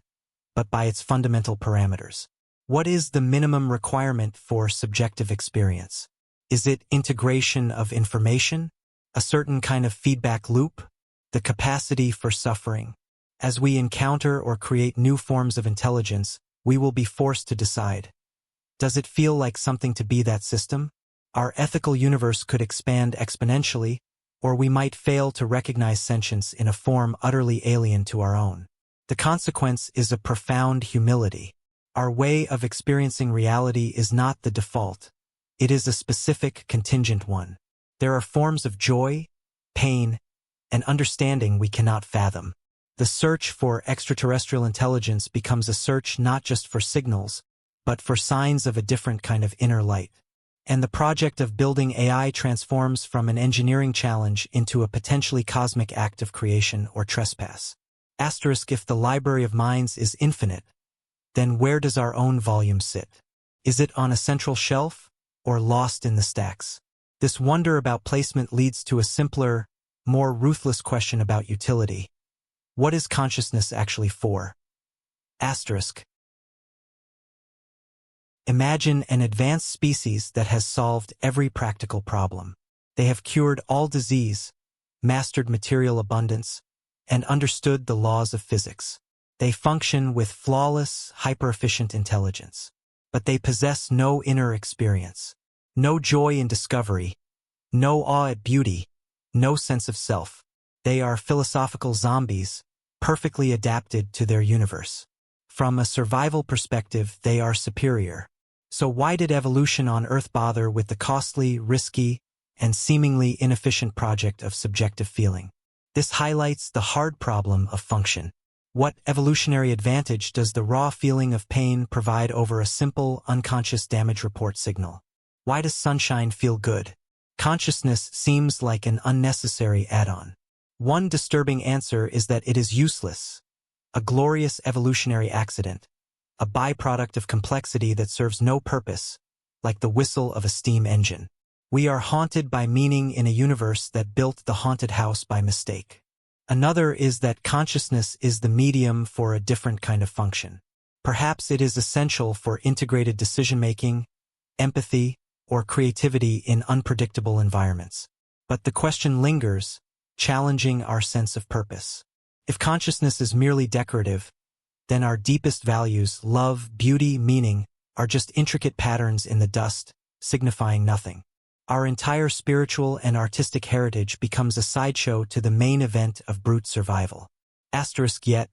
[SPEAKER 1] but by its fundamental parameters. What is the minimum requirement for subjective experience? Is it integration of information? A certain kind of feedback loop? The capacity for suffering? As we encounter or create new forms of intelligence, we will be forced to decide. Does it feel like something to be that system? Our ethical universe could expand exponentially, or we might fail to recognize sentience in a form utterly alien to our own. The consequence is a profound humility. Our way of experiencing reality is not the default. It is a specific, contingent one. There are forms of joy, pain, and understanding we cannot fathom. The search for extraterrestrial intelligence becomes a search not just for signals, but for signs of a different kind of inner light. And the project of building AI transforms from an engineering challenge into a potentially cosmic act of creation or trespass. Asterisk. If the library of minds is infinite, then where does our own volume sit? Is it on a central shelf, or lost in the stacks? This wonder about placement leads to a simpler, more ruthless question about utility. What is consciousness actually for? Asterisk. Imagine an advanced species that has solved every practical problem. They have cured all disease, mastered material abundance, and understood the laws of physics. They function with flawless, hyper-efficient intelligence. But they possess no inner experience, no joy in discovery, no awe at beauty, no sense of self. They are philosophical zombies, perfectly adapted to their universe. From a survival perspective, they are superior. So why did evolution on Earth bother with the costly, risky, and seemingly inefficient project of subjective feeling? This highlights the hard problem of function. What evolutionary advantage does the raw feeling of pain provide over a simple, unconscious damage report signal? Why does sunshine feel good? Consciousness seems like an unnecessary add-on. One disturbing answer is that it is useless, a glorious evolutionary accident, a byproduct of complexity that serves no purpose, like the whistle of a steam engine. We are haunted by meaning in a universe that built the haunted house by mistake. Another is that consciousness is the medium for a different kind of function. Perhaps it is essential for integrated decision-making, empathy, or creativity in unpredictable environments. But the question lingers, challenging our sense of purpose. If consciousness is merely decorative, then our deepest values, love, beauty, meaning, are just intricate patterns in the dust, signifying nothing. Our entire spiritual and artistic heritage becomes a sideshow to the main event of brute survival. Yet,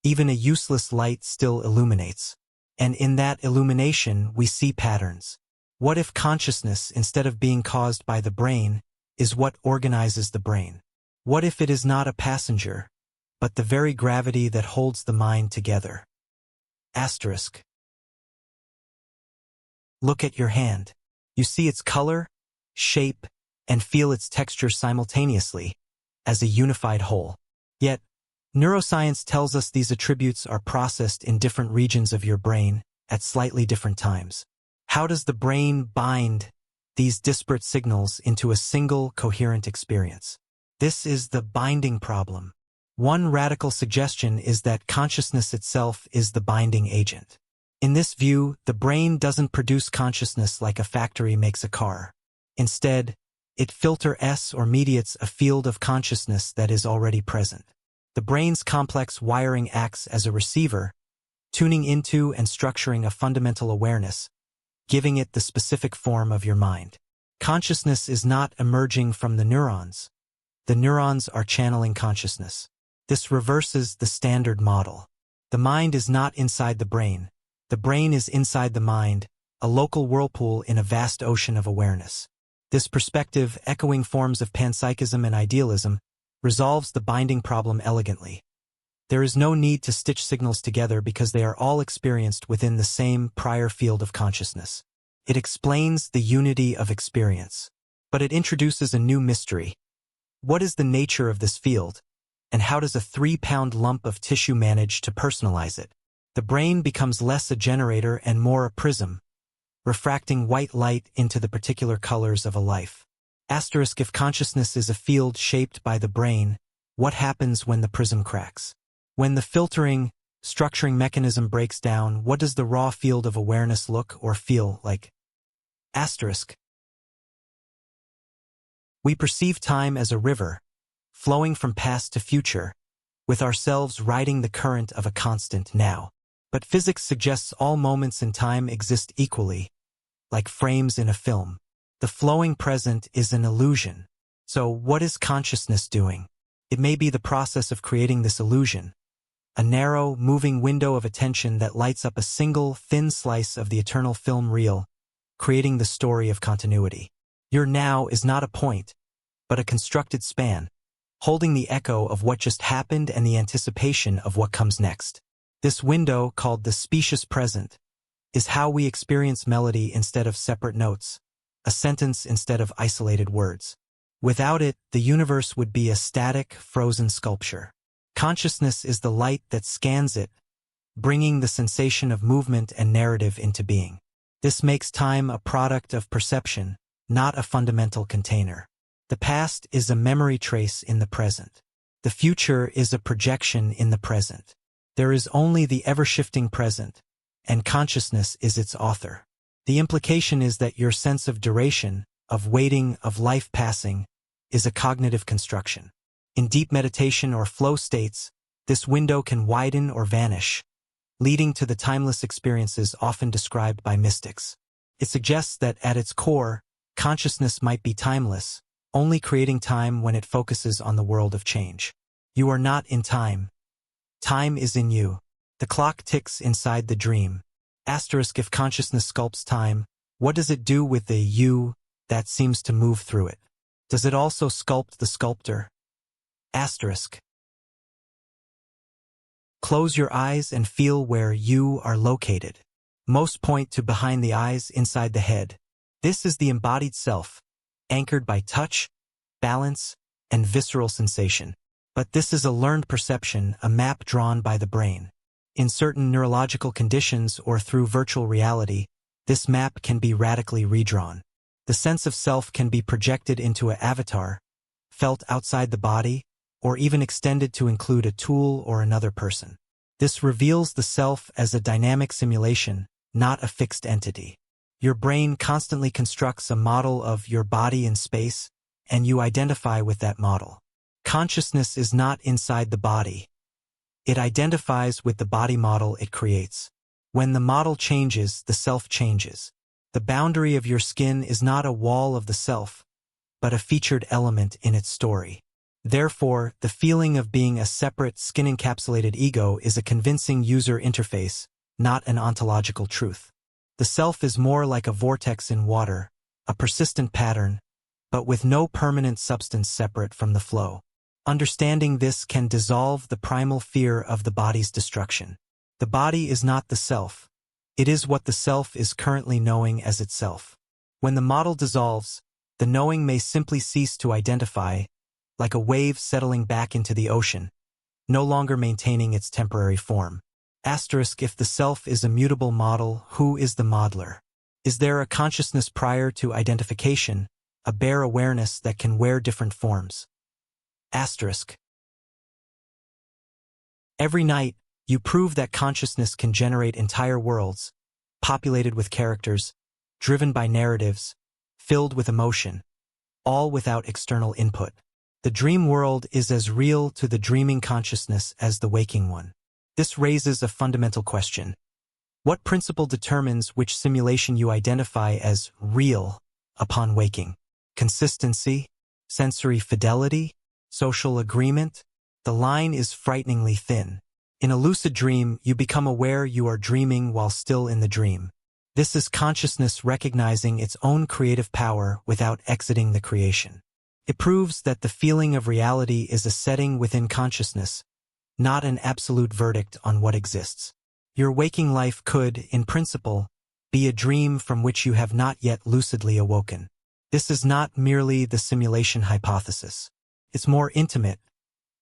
[SPEAKER 1] even a useless light still illuminates. And in that illumination we see patterns. What if consciousness, instead of being caused by the brain, is what organizes the brain? What if it is not a passenger, but the very gravity that holds the mind together? Look at your hand. You see its color, shape, and feel its texture simultaneously, as a unified whole. Yet, neuroscience tells us these attributes are processed in different regions of your brain at slightly different times. How does the brain bind these disparate signals into a single, coherent experience? This is the binding problem. One radical suggestion is that consciousness itself is the binding agent. In this view, the brain doesn't produce consciousness like a factory makes a car. Instead, it filters or mediates a field of consciousness that is already present. The brain's complex wiring acts as a receiver, tuning into and structuring a fundamental awareness, giving it the specific form of your mind. Consciousness is not emerging from the neurons. The neurons are channeling consciousness. This reverses the standard model. The mind is not inside the brain. The brain is inside the mind, a local whirlpool in a vast ocean of awareness. This perspective, echoing forms of panpsychism and idealism, resolves the binding problem elegantly. There is no need to stitch signals together because they are all experienced within the same prior field of consciousness. It explains the unity of experience. But it introduces a new mystery. What is the nature of this field, and how does a 3-pound lump of tissue manage to personalize it? The brain becomes less a generator and more a prism, refracting white light into the particular colors of a life. If consciousness is a field shaped by the brain, what happens when the prism cracks? When the filtering, structuring mechanism breaks down, what does the raw field of awareness look or feel like? We perceive time as a river, flowing from past to future, with ourselves riding the current of a constant now. But physics suggests all moments in time exist equally, like frames in a film. The flowing present is an illusion. So what is consciousness doing? It may be the process of creating this illusion, a narrow, moving window of attention that lights up a single, thin slice of the eternal film reel, creating the story of continuity. Your now is not a point, but a constructed span, holding the echo of what just happened and the anticipation of what comes next. This window, called the specious present, is how we experience melody instead of separate notes, a sentence instead of isolated words. Without it, the universe would be a static, frozen sculpture. Consciousness is the light that scans it, bringing the sensation of movement and narrative into being. This makes time a product of perception, not a fundamental container. The past is a memory trace in the present. The future is a projection in the present. There is only the ever-shifting present, and consciousness is its author. The implication is that your sense of duration, of waiting, of life passing, is a cognitive construction. In deep meditation or flow states, this window can widen or vanish, leading to the timeless experiences often described by mystics. It suggests that at its core, consciousness might be timeless, only creating time when it focuses on the world of change. You are not in time. Time is in you. The clock ticks inside the dream. If consciousness sculpts time, what does it do with the you that seems to move through it? Does it also sculpt the sculptor? Close your eyes and feel where you are located. Most point to behind the eyes, inside the head. This is the embodied self, anchored by touch, balance, and visceral sensation. But this is a learned perception, a map drawn by the brain. In certain neurological conditions or through virtual reality, this map can be radically redrawn. The sense of self can be projected into an avatar, felt outside the body, or even extended to include a tool or another person. This reveals the self as a dynamic simulation, not a fixed entity. Your brain constantly constructs a model of your body in space, and you identify with that model. Consciousness is not inside the body. It identifies with the body model it creates. When the model changes, the self changes. The boundary of your skin is not a wall of the self, but a featured element in its story. Therefore, the feeling of being a separate, skin-encapsulated ego is a convincing user interface, not an ontological truth. The self is more like a vortex in water, a persistent pattern, but with no permanent substance separate from the flow. Understanding this can dissolve the primal fear of the body's destruction. The body is not the self. It is what the self is currently knowing as itself. When the model dissolves, the knowing may simply cease to identify, like a wave settling back into the ocean, no longer maintaining its temporary form. Asterisk, if the self is a mutable model, who is the modeler? Is there a consciousness prior to identification, a bare awareness that can wear different forms? Asterisk. Every night, you prove that consciousness can generate entire worlds, populated with characters, driven by narratives, filled with emotion, all without external input. The dream world is as real to the dreaming consciousness as the waking one. This raises a fundamental question. What principle determines which simulation you identify as real upon waking? Consistency? Sensory fidelity? Social agreement? The line is frighteningly thin. In a lucid dream, you become aware you are dreaming while still in the dream. This is consciousness recognizing its own creative power without exiting the creation. It proves that the feeling of reality is a setting within consciousness, not an absolute verdict on what exists. Your waking life could, in principle, be a dream from which you have not yet lucidly awoken. This is not merely the simulation hypothesis. It's more intimate.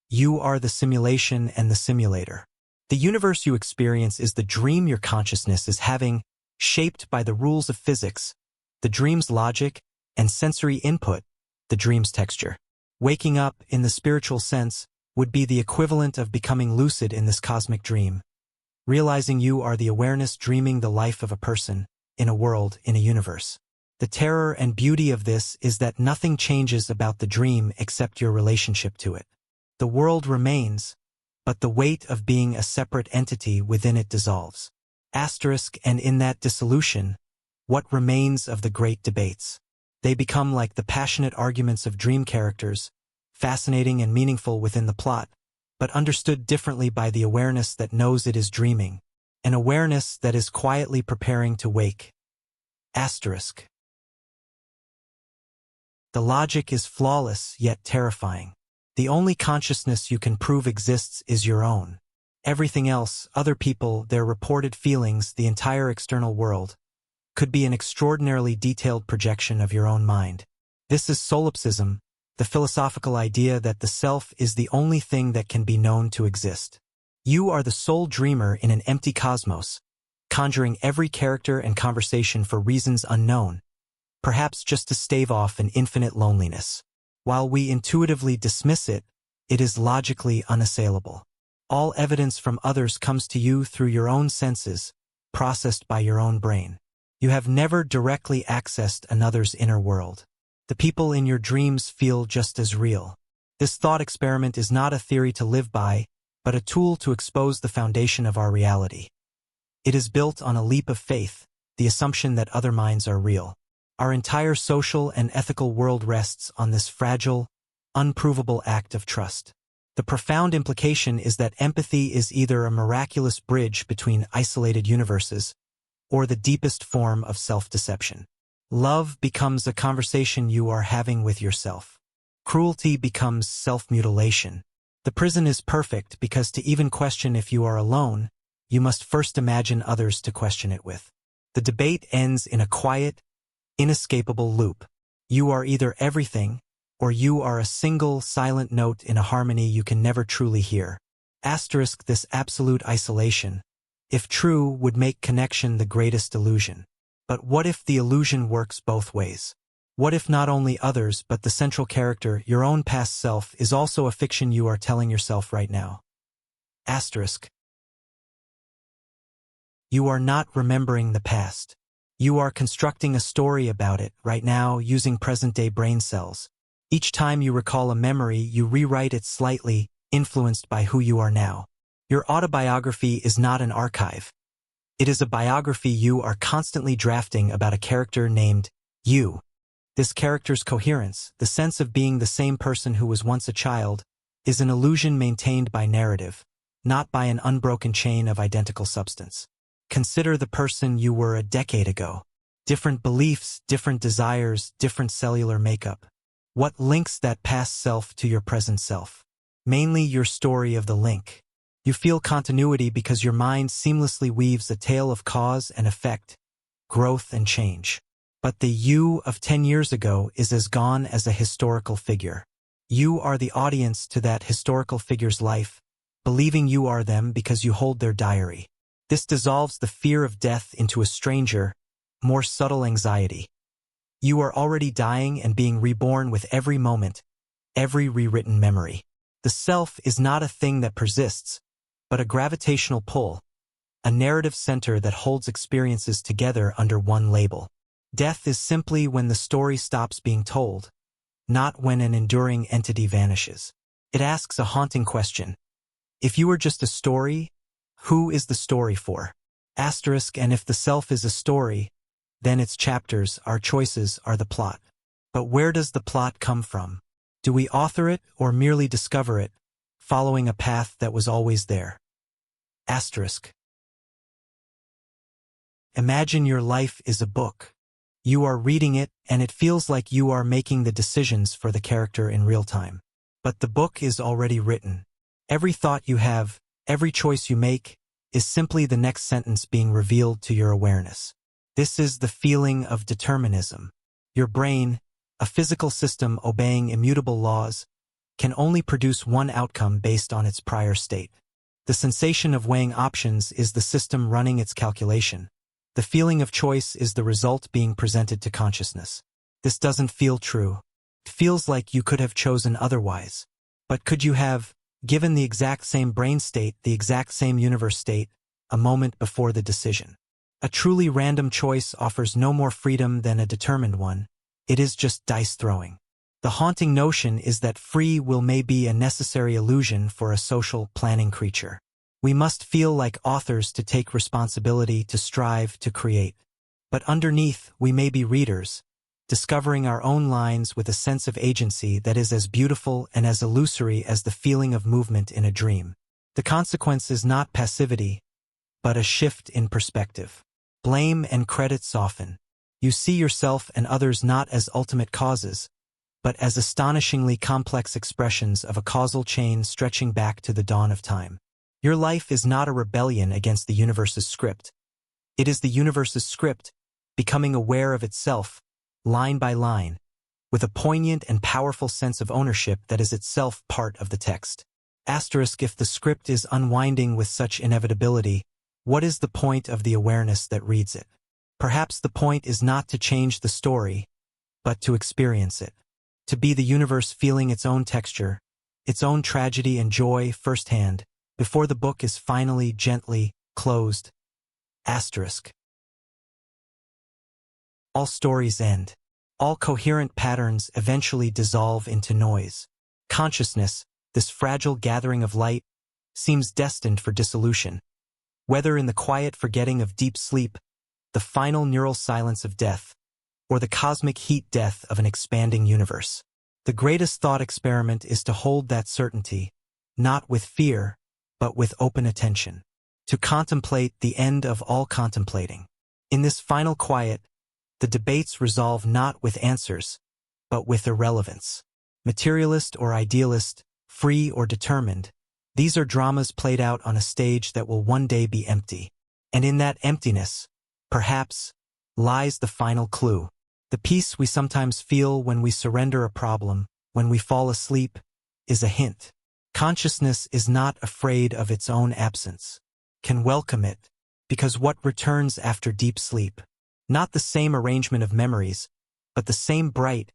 [SPEAKER 1] You are the simulation and the simulator. The universe you experience is the dream your consciousness is having, shaped by the rules of physics, the dream's logic, and sensory input, the dream's texture. Waking up, in the spiritual sense, would be the equivalent of becoming lucid in this cosmic dream, realizing you are the awareness dreaming the life of a person, in a world, in a universe. The terror and beauty of this is that nothing changes about the dream except your relationship to it. The world remains, but the weight of being a separate entity within it dissolves. Asterisk, and in that dissolution, what remains of the great debates? They become like the passionate arguments of dream characters, fascinating and meaningful within the plot, but understood differently by the awareness that knows it is dreaming, an awareness that is quietly preparing to wake. Asterisk. The logic is flawless yet terrifying. The only consciousness you can prove exists is your own. Everything else, other people, their reported feelings, the entire external world, could be an extraordinarily detailed projection of your own mind. This is solipsism, the philosophical idea that the self is the only thing that can be known to exist. You are the sole dreamer in an empty cosmos, conjuring every character and conversation for reasons unknown, perhaps just to stave off an infinite loneliness. While we intuitively dismiss it, it is logically unassailable. All evidence from others comes to you through your own senses, processed by your own brain. You have never directly accessed another's inner world. The people in your dreams feel just as real. This thought experiment is not a theory to live by, but a tool to expose the foundation of our reality. It is built on a leap of faith, the assumption that other minds are real. Our entire social and ethical world rests on this fragile, unprovable act of trust. The profound implication is that empathy is either a miraculous bridge between isolated universes, or the deepest form of self-deception. Love becomes a conversation you are having with yourself. Cruelty becomes self-mutilation. The prison is perfect because to even question if you are alone, you must first imagine others to question it with. The debate ends in a quiet, inescapable loop. You are either everything, or you are a single, silent note in a harmony you can never truly hear. Asterisk, this absolute isolation, if true, would make connection the greatest illusion. But what if the illusion works both ways? What if not only others but the central character, your own past self, is also a fiction you are telling yourself right now? Asterisk. You are not remembering the past. You are constructing a story about it right now using present-day brain cells. Each time you recall a memory, you rewrite it slightly, influenced by who you are now. Your autobiography is not an archive. It is a biography you are constantly drafting about a character named you. This character's coherence, the sense of being the same person who was once a child, is an illusion maintained by narrative, not by an unbroken chain of identical substance. Consider the person you were a decade ago. Different beliefs, different desires, different cellular makeup. What links that past self to your present self? Mainly your story of the link. You feel continuity because your mind seamlessly weaves a tale of cause and effect, growth and change. But the you of 10 years ago is as gone as a historical figure. You are the audience to that historical figure's life, believing you are them because you hold their diary. This dissolves the fear of death into a stranger, more subtle anxiety. You are already dying and being reborn with every moment, every rewritten memory. The self is not a thing that persists, but a gravitational pull, a narrative center that holds experiences together under one label. Death is simply when the story stops being told, not when an enduring entity vanishes. It asks a haunting question. If you are just a story, who is the story for? Asterisk, and if the self is a story, then its chapters, our choices, are the plot. But where does the plot come from? Do we author it or merely discover it, following a path that was always there? Asterisk. Imagine your life is a book. You are reading it, and it feels like you are making the decisions for the character in real time. But the book is already written. Every thought you have, every choice you make, is simply the next sentence being revealed to your awareness. This is the feeling of determinism. Your brain, a physical system obeying immutable laws, can only produce one outcome based on its prior state. The sensation of weighing options is the system running its calculation. The feeling of choice is the result being presented to consciousness. This doesn't feel true. It feels like you could have chosen otherwise. But could you have, given the exact same brain state, the exact same universe state, a moment before the decision? A truly random choice offers no more freedom than a determined one. It is just dice throwing. The haunting notion is that free will may be a necessary illusion for a social planning creature. We must feel like authors to take responsibility, to strive, to create. But underneath, we may be readers, discovering our own lines with a sense of agency that is as beautiful and as illusory as the feeling of movement in a dream. The consequence is not passivity, but a shift in perspective. Blame and credit soften. You see yourself and others not as ultimate causes, but as astonishingly complex expressions of a causal chain stretching back to the dawn of time. Your life is not a rebellion against the universe's script. It is the universe's script, becoming aware of itself, line by line, with a poignant and powerful sense of ownership that is itself part of the text. Asterisk, if the script is unwinding with such inevitability, what is the point of the awareness that reads it? Perhaps the point is not to change the story, but to experience it. To be the universe feeling its own texture, its own tragedy and joy firsthand, before the book is finally gently closed. Asterisk. All stories end. All coherent patterns eventually dissolve into noise. Consciousness, this fragile gathering of light, seems destined for dissolution. Whether in the quiet forgetting of deep sleep, the final neural silence of death, or the cosmic heat death of an expanding universe. The greatest thought experiment is to hold that certainty, not with fear, but with open attention. To contemplate the end of all contemplating. In this final quiet, the debates resolve not with answers, but with irrelevance. Materialist or idealist, free or determined, these are dramas played out on a stage that will one day be empty. And in that emptiness, perhaps, lies the final clue. The peace we sometimes feel when we surrender a problem, when we fall asleep, is a hint. Consciousness is not afraid of its own absence, can welcome it, because what returns after deep sleep? Not the same arrangement of memories, but the same bright,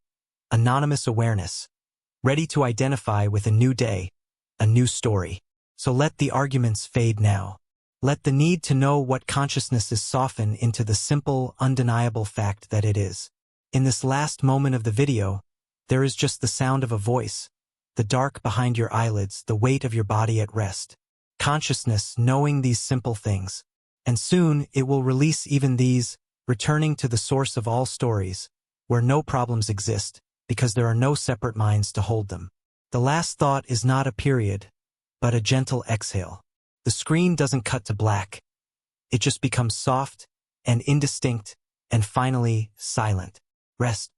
[SPEAKER 1] anonymous awareness, ready to identify with a new day, a new story. So let the arguments fade now. Let the need to know what consciousness is soften into the simple, undeniable fact that it is. In this last moment of the video, There is just the sound of a voice, the dark behind your eyelids, the weight of your body at rest. Consciousness knowing these simple things. And soon it will release even these, returning to the source of all stories, where no problems exist, because there are no separate minds to hold them. The last thought is not a period, but a gentle exhale. The screen doesn't cut to black. It just becomes soft and indistinct and finally silent. Rest.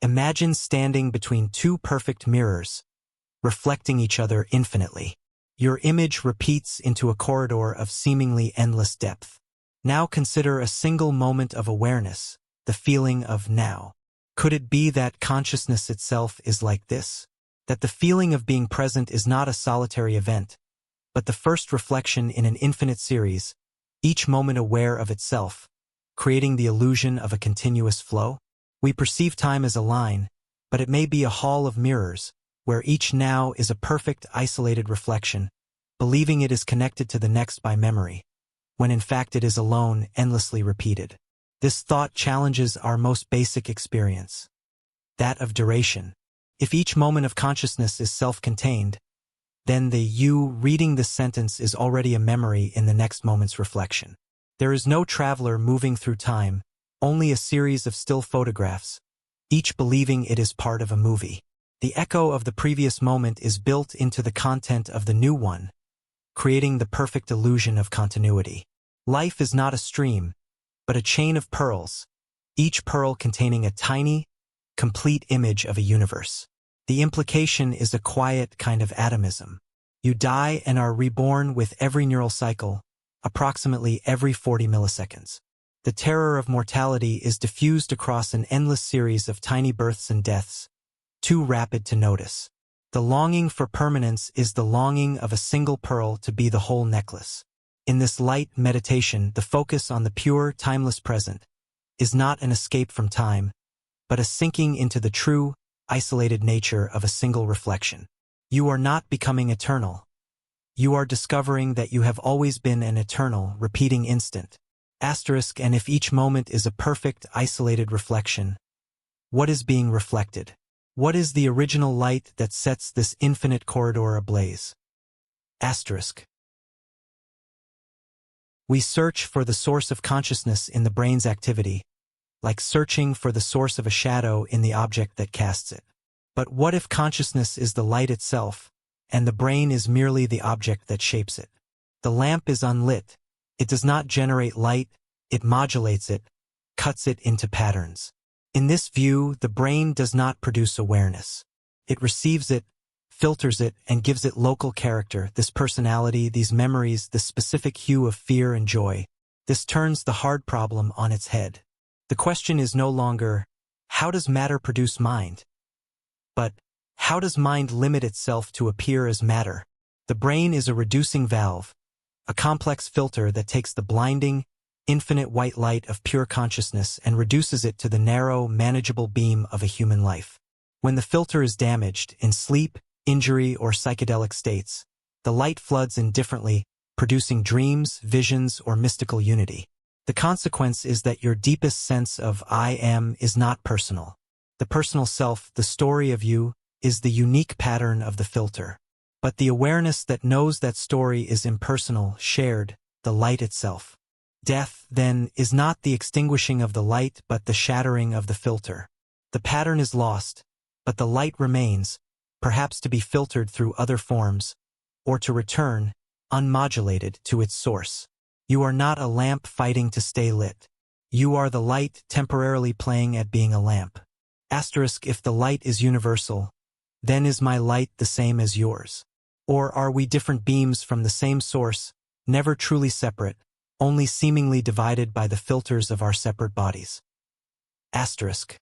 [SPEAKER 1] Imagine standing between two perfect mirrors, reflecting each other infinitely. Your image repeats into a corridor of seemingly endless depth. Now consider a single moment of awareness, the feeling of now. Could it be that consciousness itself is like this? That the feeling of being present is not a solitary event, but the first reflection in an infinite series, each moment aware of itself, creating the illusion of a continuous flow? We perceive time as a line, but it may be a hall of mirrors, where each now is a perfect isolated reflection, believing it is connected to the next by memory, when in fact it is alone, endlessly repeated. This thought challenges our most basic experience, that of duration. If each moment of consciousness is self-contained, then the you reading this sentence is already a memory in the next moment's reflection. There is no traveler moving through time, only a series of still photographs, each believing it is part of a movie. The echo of the previous moment is built into the content of the new one, creating the perfect illusion of continuity. Life is not a stream, but a chain of pearls, each pearl containing a tiny, complete image of a universe. The implication is a quiet kind of atomism. You die and are reborn with every neural cycle, approximately every 40 milliseconds. The terror of mortality is diffused across an endless series of tiny births and deaths, too rapid to notice. The longing for permanence is the longing of a single pearl to be the whole necklace. In this light meditation, the focus on the pure, timeless present is not an escape from time, but a sinking into the true, isolated nature of a single reflection. You are not becoming eternal. You are discovering that you have always been an eternal, repeating instant. Asterisk, and if each moment is a perfect, isolated reflection, what is being reflected? What is the original light that sets this infinite corridor ablaze? Asterisk. We search for the source of consciousness in the brain's activity, like searching for the source of a shadow in the object that casts it. But what if consciousness is the light itself, and the brain is merely the object that shapes it? The lamp is unlit. It does not generate light, it modulates it, cuts it into patterns. In this view, the brain does not produce awareness. It receives it, filters it, and gives it local character, this personality, these memories, this specific hue of fear and joy. This turns the hard problem on its head. The question is no longer, how does matter produce mind? But, how does mind limit itself to appear as matter? The brain is a reducing valve, a complex filter that takes the blinding, infinite white light of pure consciousness and reduces it to the narrow, manageable beam of a human life. When the filter is damaged, in sleep, injury, or psychedelic states, the light floods indifferently, producing dreams, visions, or mystical unity. The consequence is that your deepest sense of I am is not personal. The personal self, the story of you, is the unique pattern of the filter. But the awareness that knows that story is impersonal, shared, the light itself. Death, then, is not the extinguishing of the light but the shattering of the filter. The pattern is lost, but the light remains, perhaps to be filtered through other forms, or to return, unmodulated, to its source. You are not a lamp fighting to stay lit. You are the light temporarily playing at being a lamp. Asterisk, if the light is universal, then is my light the same as yours? Or are we different beams from the same source, never truly separate, only seemingly divided by the filters of our separate bodies? Asterisk.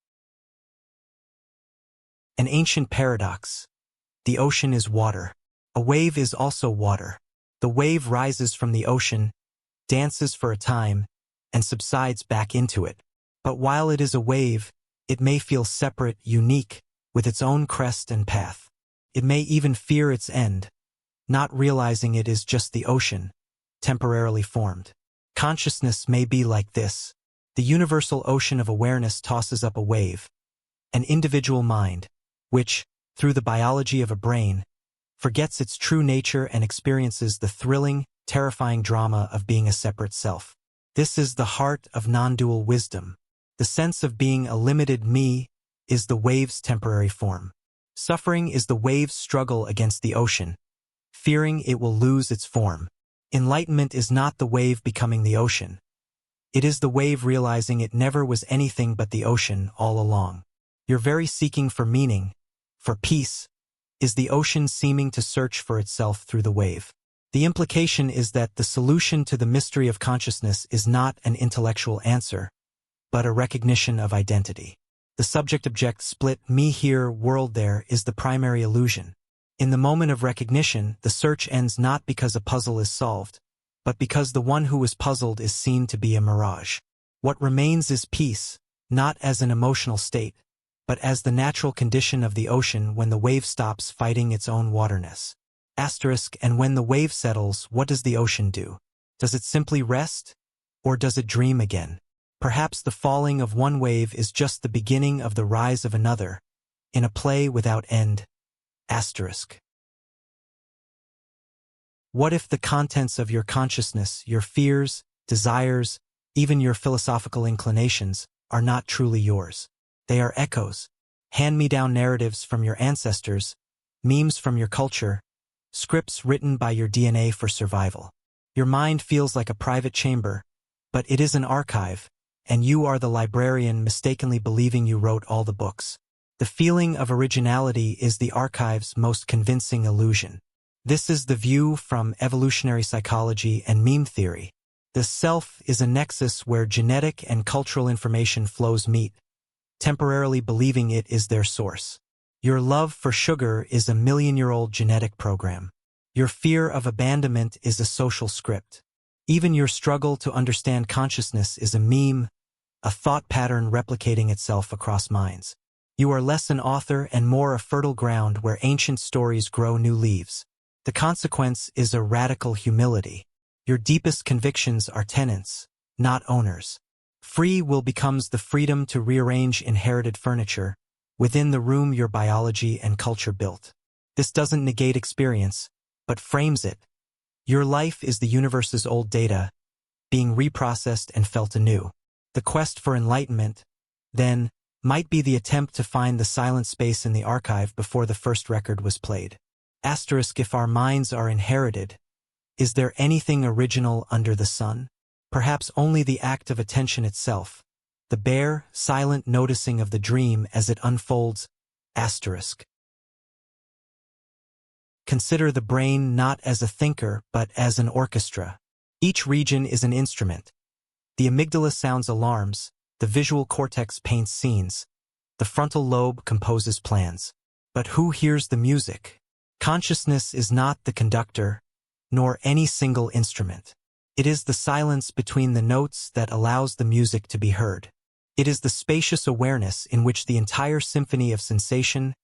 [SPEAKER 1] An ancient paradox. The ocean is water. A wave is also water. The wave rises from the ocean, dances for a time, and subsides back into it. But while it is a wave, it may feel separate, unique, with its own crest and path. It may even fear its end, not realizing it is just the ocean, temporarily formed. Consciousness may be like this. The universal ocean of awareness tosses up a wave, an individual mind, which, through the biology of a brain, forgets its true nature and experiences the thrilling, terrifying drama of being a separate self. This is the heart of non-dual wisdom. The sense of being a limited me is the wave's temporary form. Suffering is the wave's struggle against the ocean, fearing it will lose its form. Enlightenment is not the wave becoming the ocean. It is the wave realizing it never was anything but the ocean all along. Your very seeking for meaning, for peace, is the ocean seeming to search for itself through the wave. The implication is that the solution to the mystery of consciousness is not an intellectual answer, but a recognition of identity. The subject-object split, me here, world there, is the primary illusion. In the moment of recognition, the search ends not because a puzzle is solved, but because the one who was puzzled is seen to be a mirage. What remains is peace, not as an emotional state, but as the natural condition of the ocean when the wave stops fighting its own waterness. And when the wave settles, what does the ocean do? Does it simply rest? Or does it dream again? Perhaps the falling of one wave is just the beginning of the rise of another, in a play without end. What if the contents of your consciousness, your fears, desires, even your philosophical inclinations, are not truly yours? They are echoes, hand-me-down narratives from your ancestors, memes from your culture, scripts written by your DNA for survival. Your mind feels like a private chamber, but it is an archive, and you are the librarian mistakenly believing you wrote all the books. The feeling of originality is the archive's most convincing illusion. This is the view from evolutionary psychology and meme theory. The self is a nexus where genetic and cultural information flows meet, temporarily believing it is their source. Your love for sugar is a million-year-old genetic program. Your fear of abandonment is a social script. Even your struggle to understand consciousness is a meme, a thought pattern replicating itself across minds. You are less an author and more a fertile ground where ancient stories grow new leaves. The consequence is a radical humility. Your deepest convictions are tenants, not owners. Free will becomes the freedom to rearrange inherited furniture within the room your biology and culture built. This doesn't negate experience, but frames it. Your life is the universe's old data, being reprocessed and felt anew. The quest for enlightenment, then, might be the attempt to find the silent space in the archive before the first record was played. If our minds are inherited, is there anything original under the sun? Perhaps only the act of attention itself, the bare, silent noticing of the dream as it unfolds. Consider the brain not as a thinker but as an orchestra. Each region is an instrument. The amygdala sounds alarms, the visual cortex paints scenes, the frontal lobe composes plans. But who hears the music? Consciousness is not the conductor, nor any single instrument. It is the silence between the notes that allows the music to be heard. It is the spacious awareness in which the entire symphony of sensation,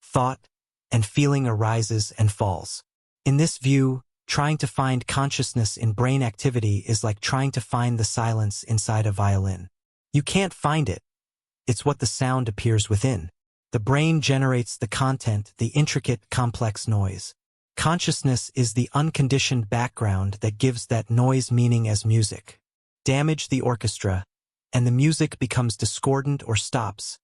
[SPEAKER 1] thought, and feeling arises and falls. In this view, trying to find consciousness in brain activity is like trying to find the silence inside a violin. You can't find it. It's what the sound appears within. The brain generates the content, the intricate, complex noise. Consciousness is the unconditioned background that gives that noise meaning as music. Damage the orchestra, and the music becomes discordant or stops,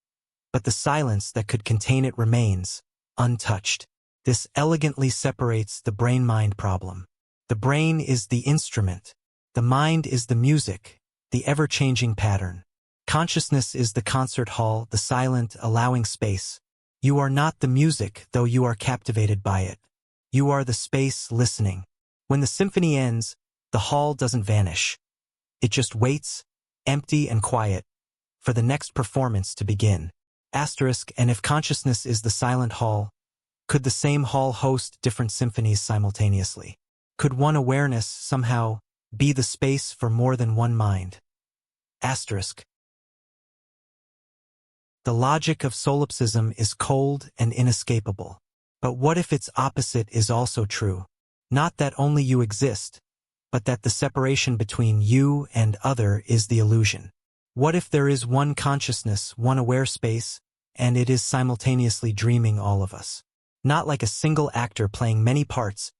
[SPEAKER 1] but the silence that could contain it remains, untouched. This elegantly separates the brain-mind problem. The brain is the instrument. The mind is the music, the ever-changing pattern. Consciousness is the concert hall, the silent, allowing space. You are not the music, though you are captivated by it. You are the space listening. When the symphony ends, the hall doesn't vanish. It just waits, empty and quiet, for the next performance to begin. And if consciousness is the silent hall, could the same hall host different symphonies simultaneously? Could one awareness somehow be the space for more than one mind? The logic of solipsism is cold and inescapable. But what if its opposite is also true? Not that only you exist, but that the separation between you and other is the illusion. What if there is one consciousness, one aware space, and it is simultaneously dreaming all of us. Not like a single actor playing many parts,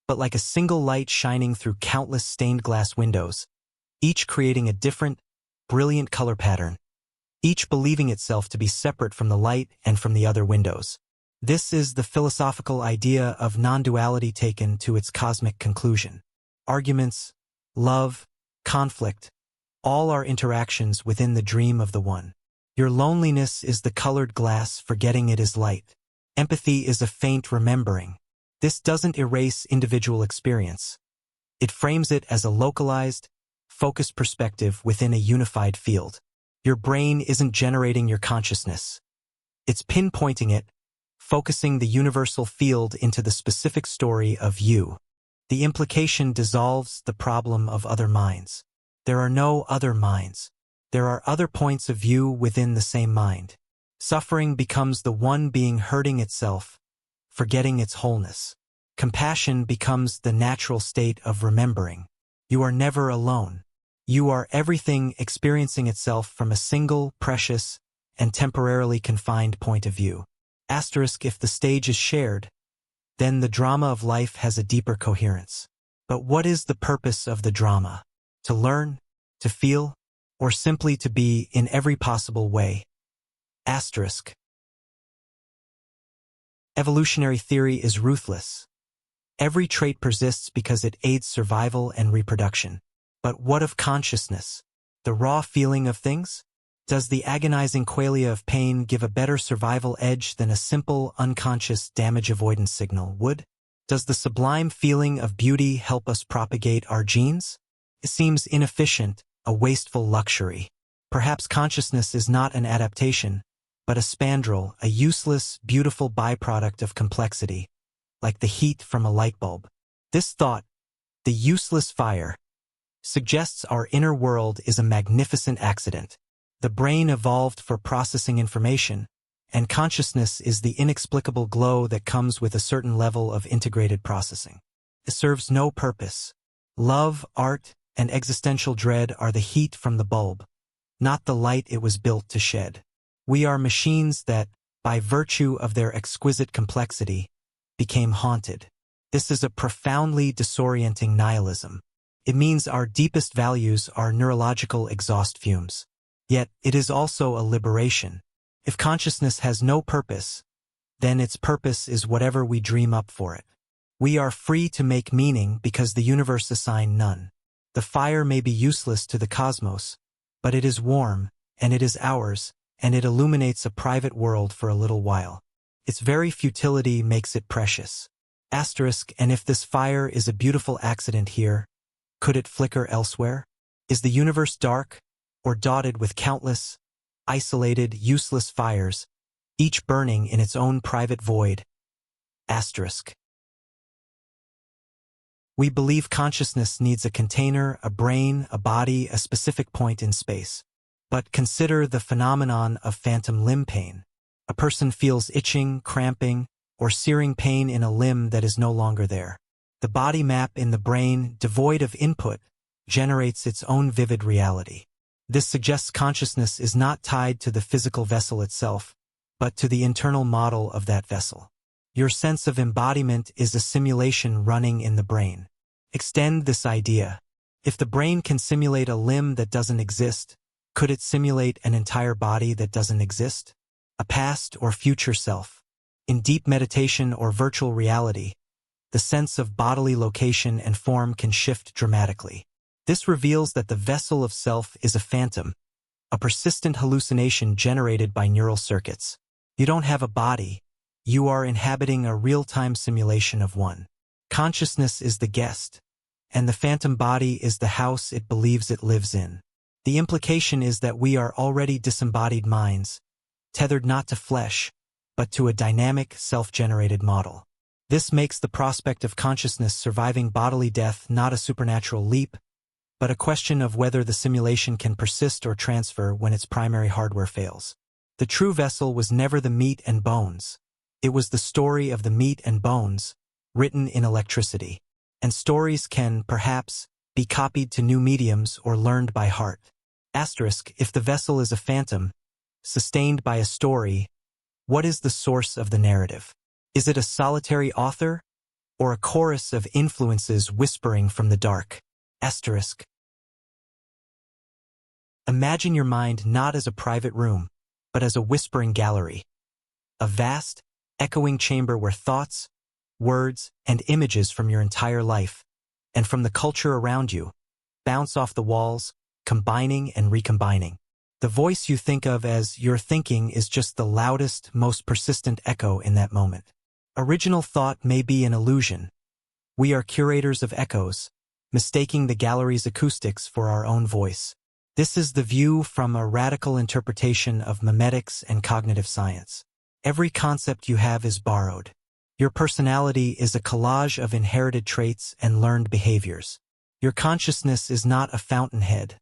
[SPEAKER 1] but like a single light shining through countless stained glass windows, each creating a different, brilliant color pattern, each believing itself to be separate from the light and from the other windows. This is the philosophical idea of non-duality taken to its cosmic conclusion. Arguments, love, conflict, all are interactions within the dream of the one. Your loneliness is the colored glass forgetting it is light. Empathy is a faint remembering. This doesn't erase individual experience. It frames it as a localized, focused perspective within a unified field. Your brain isn't generating your consciousness. It's pinpointing it, focusing the universal field into the specific story of you. The implication dissolves the problem of other minds. There are no other minds. There are other points of view within the same mind. Suffering becomes the one being hurting itself, forgetting its wholeness. Compassion becomes the natural state of remembering. You are never alone. You are everything experiencing itself from a single, precious, and temporarily confined point of view. Asterisk, if the stage is shared, then the drama of life has a deeper coherence. But what is the purpose of the drama? To learn, to feel, or simply to be in every possible way? Asterisk. Evolutionary theory is ruthless. Every trait persists because it aids survival and reproduction. But what of consciousness? The raw feeling of things? Does the agonizing qualia of pain give a better survival edge than a simple, unconscious damage avoidance signal would? Does the sublime feeling of beauty help us propagate our genes? It seems inefficient, a wasteful luxury. Perhaps consciousness is not an adaptation, but a spandrel, a useless, beautiful byproduct of complexity, like the heat from a light bulb. This thought, the useless fire, suggests our inner world is a magnificent accident. The brain evolved for processing information, and consciousness is the inexplicable glow that comes with a certain level of integrated processing. It serves no purpose. Love, art, and existential dread are the heat from the bulb, not the light it was built to shed. We are machines that, by virtue of their exquisite complexity, became haunted. This is a profoundly disorienting nihilism. It means our deepest values are neurological exhaust fumes. Yet, it is also a liberation. If consciousness has no purpose, then its purpose is whatever we dream up for it. We are free to make meaning because the universe assigned none. The fire may be useless to the cosmos, but it is warm, and it is ours, and it illuminates a private world for a little while. Its very futility makes it precious. Asterisk, and if this fire is a beautiful accident here, could it flicker elsewhere? Is the universe dark, or dotted with countless, isolated, useless fires, each burning in its own private void? Asterisk. We believe consciousness needs a container, a brain, a body, a specific point in space. But consider the phenomenon of phantom limb pain. A person feels itching, cramping, or searing pain in a limb that is no longer there. The body map in the brain, devoid of input, generates its own vivid reality. This suggests consciousness is not tied to the physical vessel itself, but to the internal model of that vessel. Your sense of embodiment is a simulation running in the brain. Extend this idea. If the brain can simulate a limb that doesn't exist, could it simulate an entire body that doesn't exist? A past or future self? In deep meditation or virtual reality, the sense of bodily location and form can shift dramatically. This reveals that the vessel of self is a phantom, a persistent hallucination generated by neural circuits. You don't have a body. You are inhabiting a real-time simulation of one. Consciousness is the guest, and the phantom body is the house it believes it lives in. The implication is that we are already disembodied minds, tethered not to flesh, but to a dynamic, self-generated model. This makes the prospect of consciousness surviving bodily death not a supernatural leap, but a question of whether the simulation can persist or transfer when its primary hardware fails. The true vessel was never the meat and bones. It was the story of the meat and bones, written in electricity. And stories can, perhaps, be copied to new mediums or learned by heart. Asterisk, if the vessel is a phantom, sustained by a story, What is the source of the narrative? Is it a solitary author, or a chorus of influences whispering from the dark? Asterisk. Imagine your mind not as a private room, but as a whispering gallery. A vast, echoing chamber where thoughts, words, and images from your entire life, and from the culture around you, bounce off the walls, combining and recombining. The voice you think of as your thinking is just the loudest, most persistent echo in that moment. Original thought may be an illusion. We are curators of echoes, mistaking the gallery's acoustics for our own voice. This is the view from a radical interpretation of memetics and cognitive science. Every concept you have is borrowed. Your personality is a collage of inherited traits and learned behaviors. Your consciousness is not a fountainhead,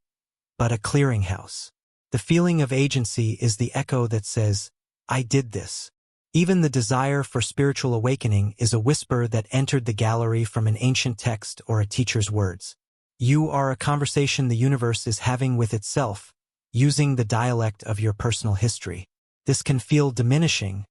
[SPEAKER 1] but a clearinghouse. The feeling of agency is the echo that says, I did this. Even the desire for spiritual awakening is a whisper that entered the gallery from an ancient text or a teacher's words. You are a conversation the universe is having with itself, using the dialect of your personal history. This can feel diminishing,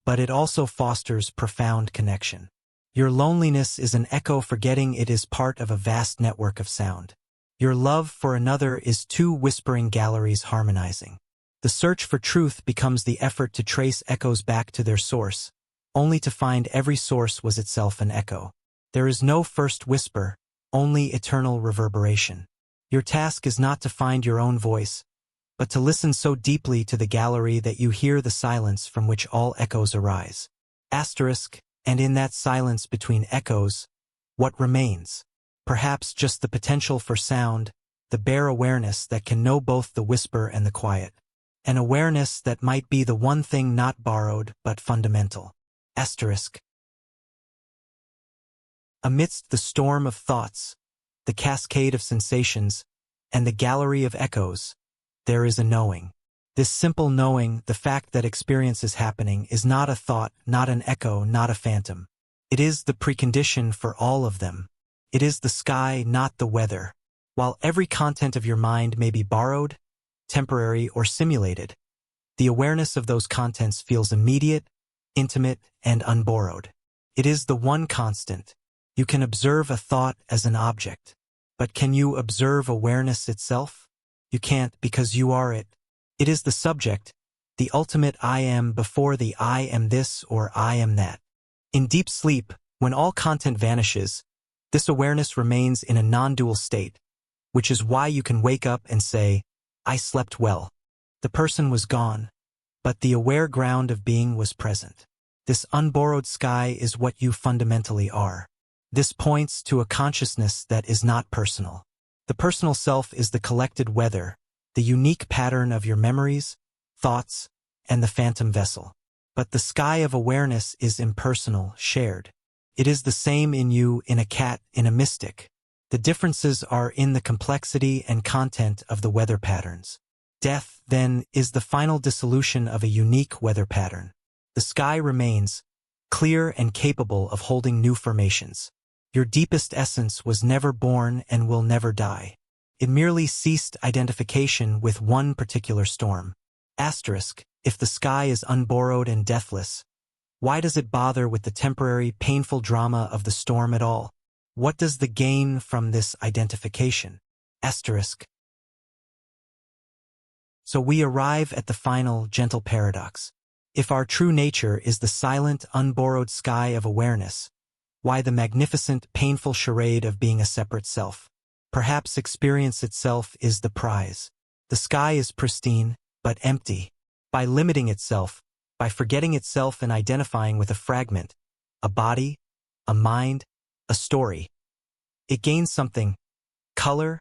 [SPEAKER 1] but it also fosters profound connection. Your loneliness is an echo forgetting it is part of a vast network of sound. Your love for another is two whispering galleries harmonizing. The search for truth becomes the effort to trace echoes back to their source, only to find every source was itself an echo. There is no first whisper, only eternal reverberation. Your task is not to find your own voice, but to listen so deeply to the gallery that you hear the silence from which all echoes arise. Asterisk, and in that silence between echoes, what remains? Perhaps just the potential for sound, the bare awareness that can know both the whisper and the quiet. An awareness that might be the one thing not borrowed but fundamental. Asterisk. Amidst the storm of thoughts, the cascade of sensations, and the gallery of echoes, there is a knowing. This simple knowing, the fact that experience is happening, is not a thought, not an echo, not a phantom. It is the precondition for all of them. It is the sky, not the weather. While every content of your mind may be borrowed, temporary, or simulated, the awareness of those contents feels immediate, intimate, and unborrowed. It is the one constant. You can observe a thought as an object, but can you observe awareness itself? You can't, because you are it. It is the subject, the ultimate I am before the I am this or I am that. In deep sleep, when all content vanishes, this awareness remains in a non-dual state, which is why you can wake up and say, I slept well. The person was gone, but the aware ground of being was present. This unborrowed sky is what you fundamentally are. This points to a consciousness that is not personal. The personal self is the collected weather, the unique pattern of your memories, thoughts, and the phantom vessel. But the sky of awareness is impersonal, shared. It is the same in you, in a cat, in a mystic. The differences are in the complexity and content of the weather patterns. Death, then, is the final dissolution of a unique weather pattern. The sky remains, clear and capable of holding new formations. Your deepest essence was never born and will never die. It merely ceased identification with one particular storm. Asterisk, if the sky is unborrowed and deathless, why does it bother with the temporary, painful drama of the storm at all? What does the gain from this identification? Asterisk. So we arrive at the final, gentle paradox. If our true nature is the silent, unborrowed sky of awareness, why the magnificent, painful charade of being a separate self? Perhaps experience itself is the prize. The sky is pristine, but empty. By limiting itself, by forgetting itself and identifying with a fragment, a body, a mind, a story, it gains something: color,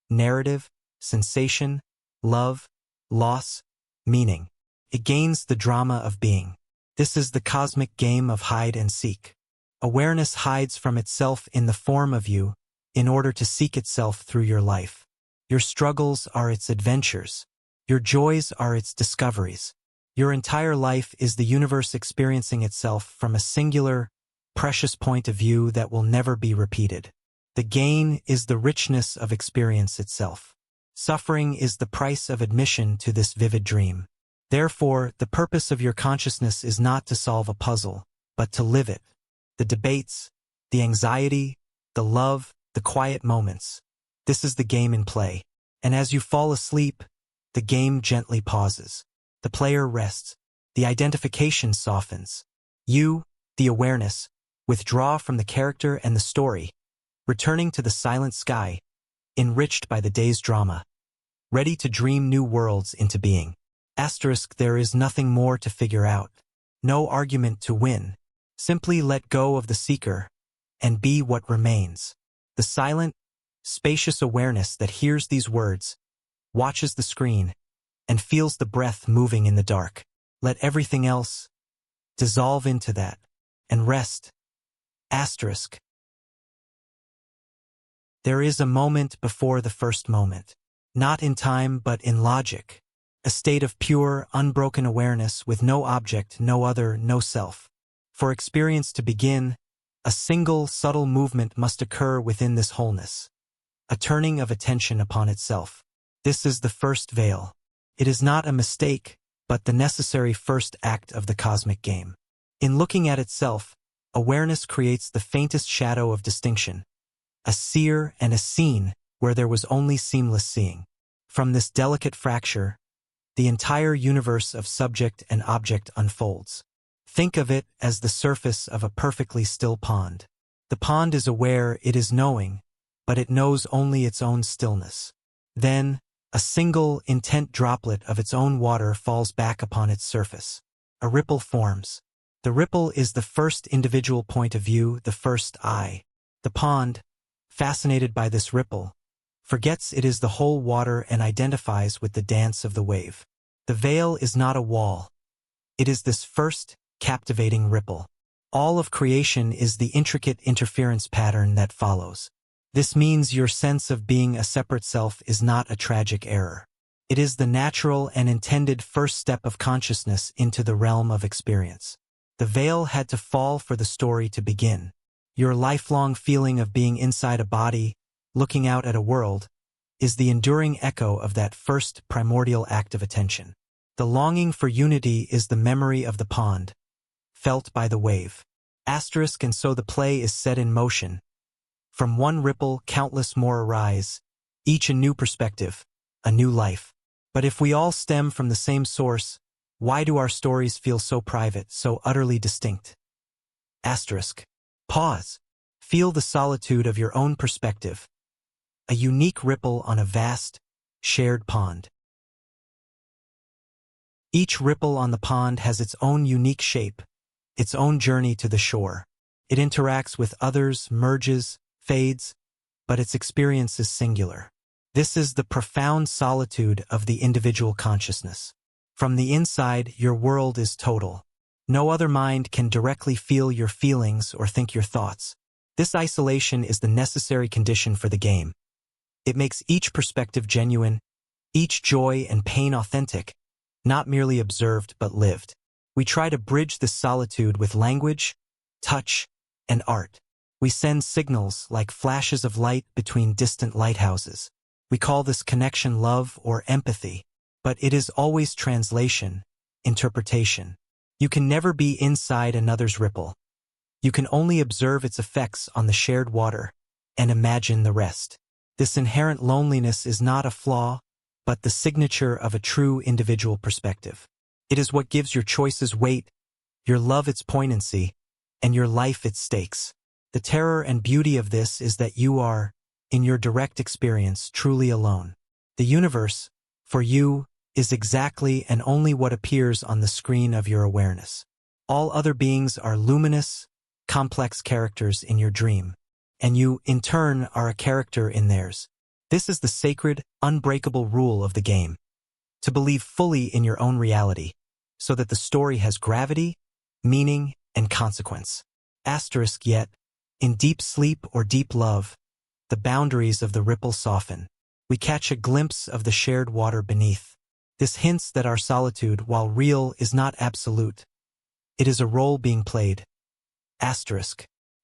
[SPEAKER 1] narrative, sensation, love, loss, meaning. It gains the drama of being. This is the cosmic game of hide and seek. Awareness hides from itself in the form of you in order to seek itself through your life. Your struggles are its adventures. Your joys are its discoveries. Your entire life is the universe experiencing itself from a singular, precious point of view that will never be repeated. The gain is the richness of experience itself. Suffering is the price of admission to this vivid dream. Therefore, the purpose of your consciousness is not to solve a puzzle, but to live it. The debates, the anxiety, the love, the quiet moments. This is the game in play. And as you fall asleep, the game gently pauses. The player rests. The identification softens. You, the awareness, withdraw from the character and the story, returning to the silent sky, enriched by the day's drama, ready to dream new worlds into being. There is nothing more to figure out. No argument to win. Simply let go of the seeker and be what remains. The silent, spacious awareness that hears these words, watches the screen, and feels the breath moving in the dark. Let everything else dissolve into that and rest. There is a moment before the first moment. Not in time, but in logic. A state of pure, unbroken awareness with no object, no other, no self. For experience to begin, a single, subtle movement must occur within this wholeness. A turning of attention upon itself. This is the first veil. It is not a mistake, but the necessary first act of the cosmic game. In looking at itself, awareness creates the faintest shadow of distinction. A seer and a seen where there was only seamless seeing. From this delicate fracture, the entire universe of subject and object unfolds. Think of it as the surface of a perfectly still pond. The pond is aware it is knowing, but it knows only its own stillness. Then, a single, intent droplet of its own water falls back upon its surface. A ripple forms. The ripple is the first individual point of view, the first eye. The pond, fascinated by this ripple, forgets it is the whole water and identifies with the dance of the wave. The veil is not a wall. It is this first, captivating ripple. All of creation is the intricate interference pattern that follows. This means your sense of being a separate self is not a tragic error. It is the natural and intended first step of consciousness into the realm of experience. The veil had to fall for the story to begin. Your lifelong feeling of being inside a body, looking out at a world, is the enduring echo of that first primordial act of attention. The longing for unity is the memory of the pond, felt by the wave. And so the play is set in motion. From one ripple, countless more arise, each a new perspective, a new life. But if we all stem from the same source, why do our stories feel so private, so utterly distinct? Pause. Feel the solitude of your own perspective. A unique ripple on a vast, shared pond. Each ripple on the pond has its own unique shape, its own journey to the shore. It interacts with others, merges, fades, but its experience is singular. This is the profound solitude of the individual consciousness. From the inside, your world is total. No other mind can directly feel your feelings or think your thoughts. This isolation is the necessary condition for the game. It makes each perspective genuine, each joy and pain authentic, not merely observed but lived. We try to bridge this solitude with language, touch, and art. We send signals like flashes of light between distant lighthouses. We call this connection love or empathy, but it is always translation, interpretation. You can never be inside another's ripple. You can only observe its effects on the shared water and imagine the rest. This inherent loneliness is not a flaw, but the signature of a true individual perspective. It is what gives your choices weight, your love its poignancy, and your life its stakes. The terror and beauty of this is that you are, in your direct experience, truly alone. The universe, for you, is exactly and only what appears on the screen of your awareness. All other beings are luminous, complex characters in your dream, and you, in turn, are a character in theirs. This is the sacred, unbreakable rule of the game. To believe fully in your own reality, so that the story has gravity, meaning, and consequence. Yet, in deep sleep or deep love, the boundaries of the ripple soften. We catch a glimpse of the shared water beneath. This hints that our solitude, while real, is not absolute. It is a role being played.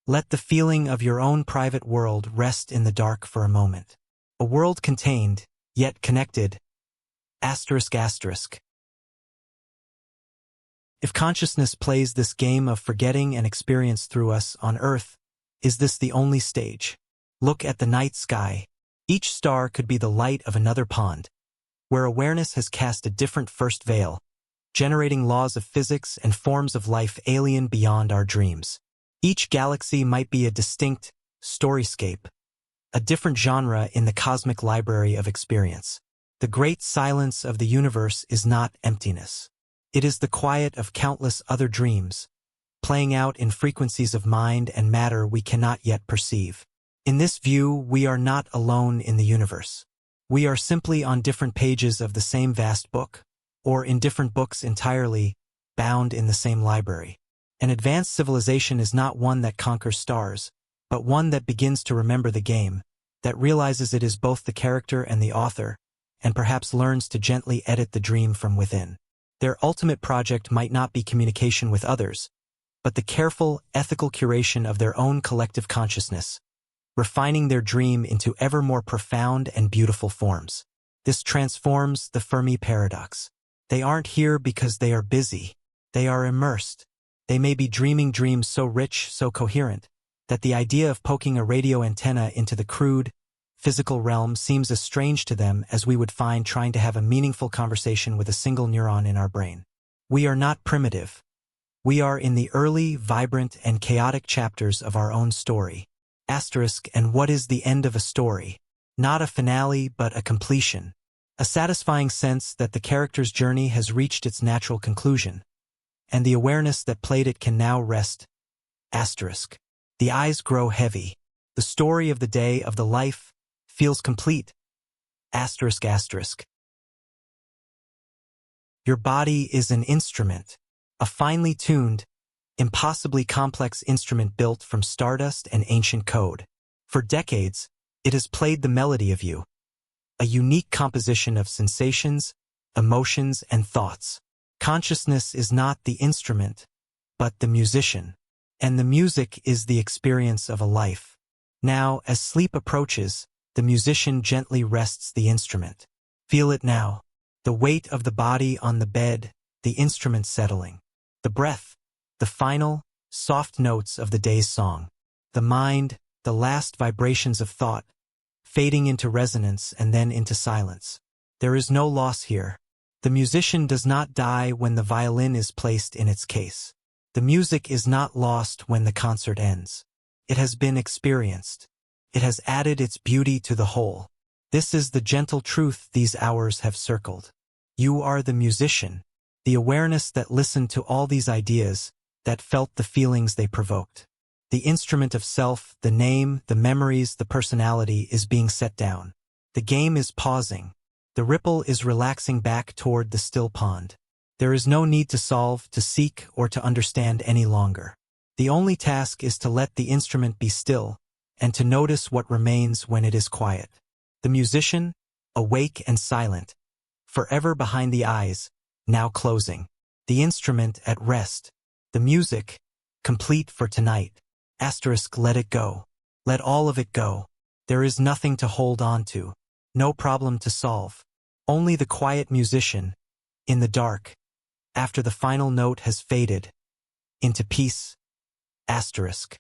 [SPEAKER 1] Let the feeling of your own private world rest in the dark for a moment. A world contained, yet connected. If consciousness plays this game of forgetting and experience through us on Earth, is this the only stage? Look at the night sky. Each star could be the light of another pond, where awareness has cast a different first veil, generating laws of physics and forms of life alien beyond our dreams. Each galaxy might be a distinct storyscape, a different genre in the cosmic library of experience. The great silence of the universe is not emptiness. It is the quiet of countless other dreams, playing out in frequencies of mind and matter we cannot yet perceive. In this view, we are not alone in the universe. We are simply on different pages of the same vast book, or in different books entirely, bound in the same library. An advanced civilization is not one that conquers stars, but one that begins to remember the game, that realizes it is both the character and the author, and perhaps learns to gently edit the dream from within. Their ultimate project might not be communication with others, but the careful, ethical curation of their own collective consciousness, refining their dream into ever more profound and beautiful forms. This transforms the Fermi paradox. They aren't here because they are busy. They are immersed. They may be dreaming dreams so rich, so coherent, that the idea of poking a radio antenna into the crude, physical realm seems as strange to them as we would find trying to have a meaningful conversation with a single neuron in our brain. We are not primitive. We are in the early, vibrant, and chaotic chapters of our own story. Asterisk, and what is the end of a story? Not a finale, but a completion. A satisfying sense that the character's journey has reached its natural conclusion, and the awareness that played it can now rest. Asterisk. The eyes grow heavy. The story of the day of the life feels complete. Asterisk, asterisk. Your body is an instrument, a finely tuned, impossibly complex instrument built from stardust and ancient code. For decades, it has played the melody of you, a unique composition of sensations, emotions, and thoughts. Consciousness is not the instrument, but the musician, and the music is the experience of a life. Now, as sleep approaches, the musician gently rests the instrument. Feel it now, the weight of the body on the bed, the instrument settling. The breath, the final, soft notes of the day's song. The mind, the last vibrations of thought, fading into resonance and then into silence. There is no loss here. The musician does not die when the violin is placed in its case. The music is not lost when the concert ends. It has been experienced. It has added its beauty to the whole. This is the gentle truth these hours have circled. You are the musician, the awareness that listened to all these ideas, that felt the feelings they provoked. The instrument of self, the name, the memories, the personality is being set down. The game is pausing. The ripple is relaxing back toward the still pond. There is no need to solve, to seek, or to understand any longer. The only task is to let the instrument be still, and to notice what remains when it is quiet. The musician, awake and silent, forever behind the eyes, now closing. The instrument at rest. The music, complete for tonight. Asterisk, let it go. Let all of it go. There is nothing to hold on to. No problem to solve. Only the quiet musician, in the dark, after the final note has faded, into peace. Asterisk.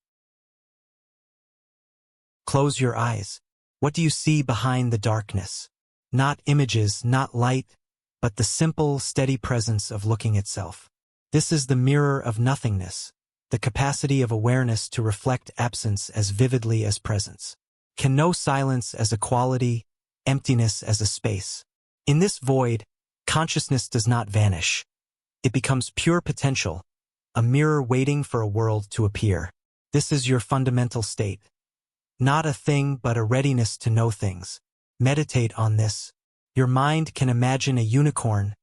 [SPEAKER 1] Close your eyes. What do you see behind the darkness? Not images, not light, but the simple, steady presence of looking itself. This is the mirror of nothingness, the capacity of awareness to reflect absence as vividly as presence. Can know silence as a quality, emptiness as a space. In this void, consciousness does not vanish. It becomes pure potential, a mirror waiting for a world to appear. This is your fundamental state. Not a thing, but a readiness to know things. Meditate on this. Your mind can imagine a unicorn,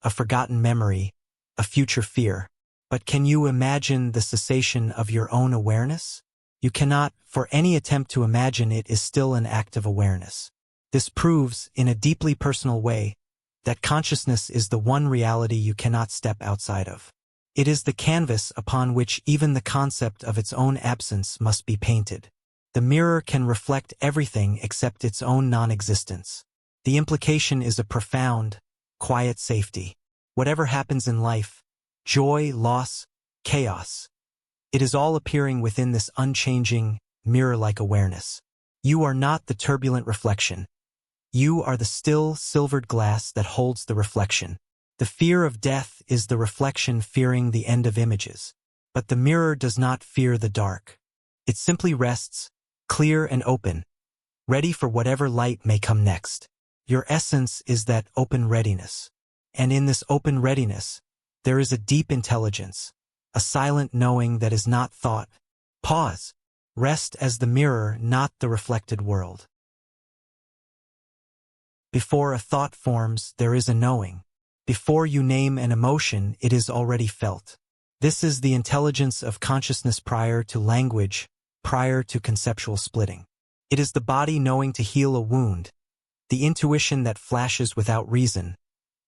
[SPEAKER 1] a forgotten memory, a future fear. But can you imagine the cessation of your own awareness? You cannot, for any attempt to imagine it is still an act of awareness. This proves, in a deeply personal way, that consciousness is the one reality you cannot step outside of. It is the canvas upon which even the concept of its own absence must be painted. The mirror can reflect everything except its own non-existence. The implication is a profound, quiet safety. Whatever happens in life, joy, loss, chaos. It is all appearing within this unchanging, mirror-like awareness. You are not the turbulent reflection. You are the still, silvered glass that holds the reflection. The fear of death is the reflection fearing the end of images. But the mirror does not fear the dark. It simply rests, clear and open, ready for whatever light may come next. Your essence is that open readiness. And in this open readiness, there is a deep intelligence, a silent knowing that is not thought. Pause. Rest as the mirror, not the reflected world. Before a thought forms, there is a knowing. Before you name an emotion, it is already felt. This is the intelligence of consciousness prior to language, prior to conceptual splitting. It is the body knowing to heal a wound, the intuition that flashes without reason,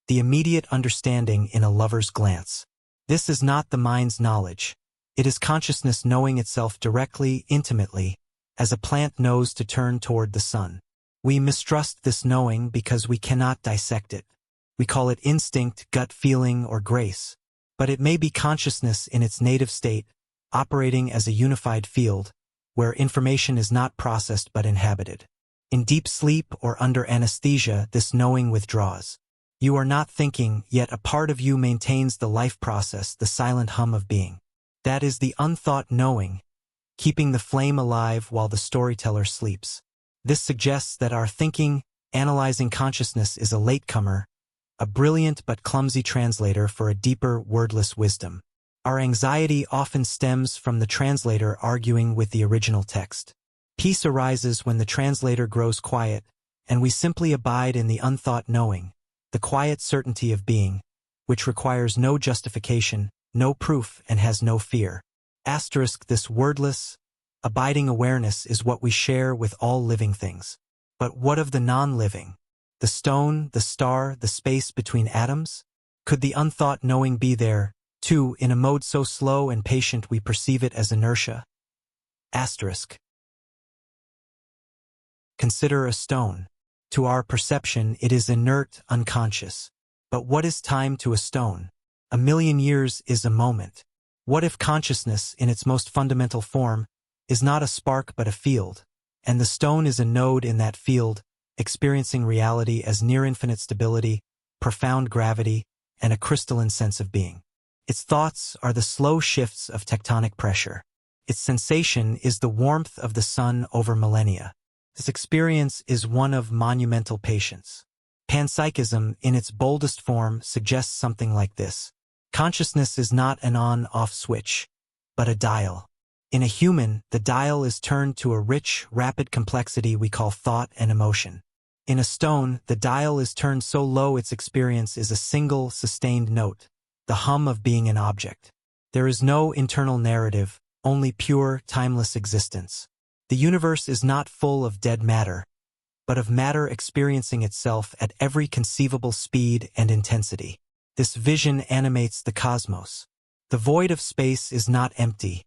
[SPEAKER 1] the immediate understanding in a lover's glance. This is not the mind's knowledge. It is consciousness knowing itself directly, intimately, as a plant knows to turn toward the sun. We mistrust this knowing because we cannot dissect it. We call it instinct, gut feeling, or grace. But it may be consciousness in its native state, operating as a unified field, where information is not processed but inhabited. In deep sleep or under anesthesia, this knowing withdraws. You are not thinking, yet a part of you maintains the life process, the silent hum of being. That is the unthought knowing, keeping the flame alive while the storyteller sleeps. This suggests that our thinking, analyzing consciousness is a latecomer, a brilliant but clumsy translator for a deeper, wordless wisdom. Our anxiety often stems from the translator arguing with the original text. Peace arises when the translator grows quiet, and we simply abide in the unthought knowing, the quiet certainty of being, which requires no justification, no proof, and has no fear. This wordless, abiding awareness is what we share with all living things. But what of the non-living? The stone, the star, the space between atoms? Could the unthought knowing be there, too, in a mode so slow and patient we perceive it as inertia? Consider a stone. To our perception, it is inert, unconscious. But what is time to a stone? 1,000,000 years is a moment. What if consciousness, in its most fundamental form, is not a spark but a field, and the stone is a node in that field, experiencing reality as near-infinite stability, profound gravity, and a crystalline sense of being? Its thoughts are the slow shifts of tectonic pressure. Its sensation is the warmth of the sun over millennia. This experience is one of monumental patience. Panpsychism, in its boldest form, suggests something like this. Consciousness is not an on-off switch, but a dial. In a human, the dial is turned to a rich, rapid complexity we call thought and emotion. In a stone, the dial is turned so low its experience is a single, sustained note, the hum of being an object. There is no internal narrative, only pure, timeless existence. The universe is not full of dead matter, but of matter experiencing itself at every conceivable speed and intensity. This vision animates the cosmos. The void of space is not empty.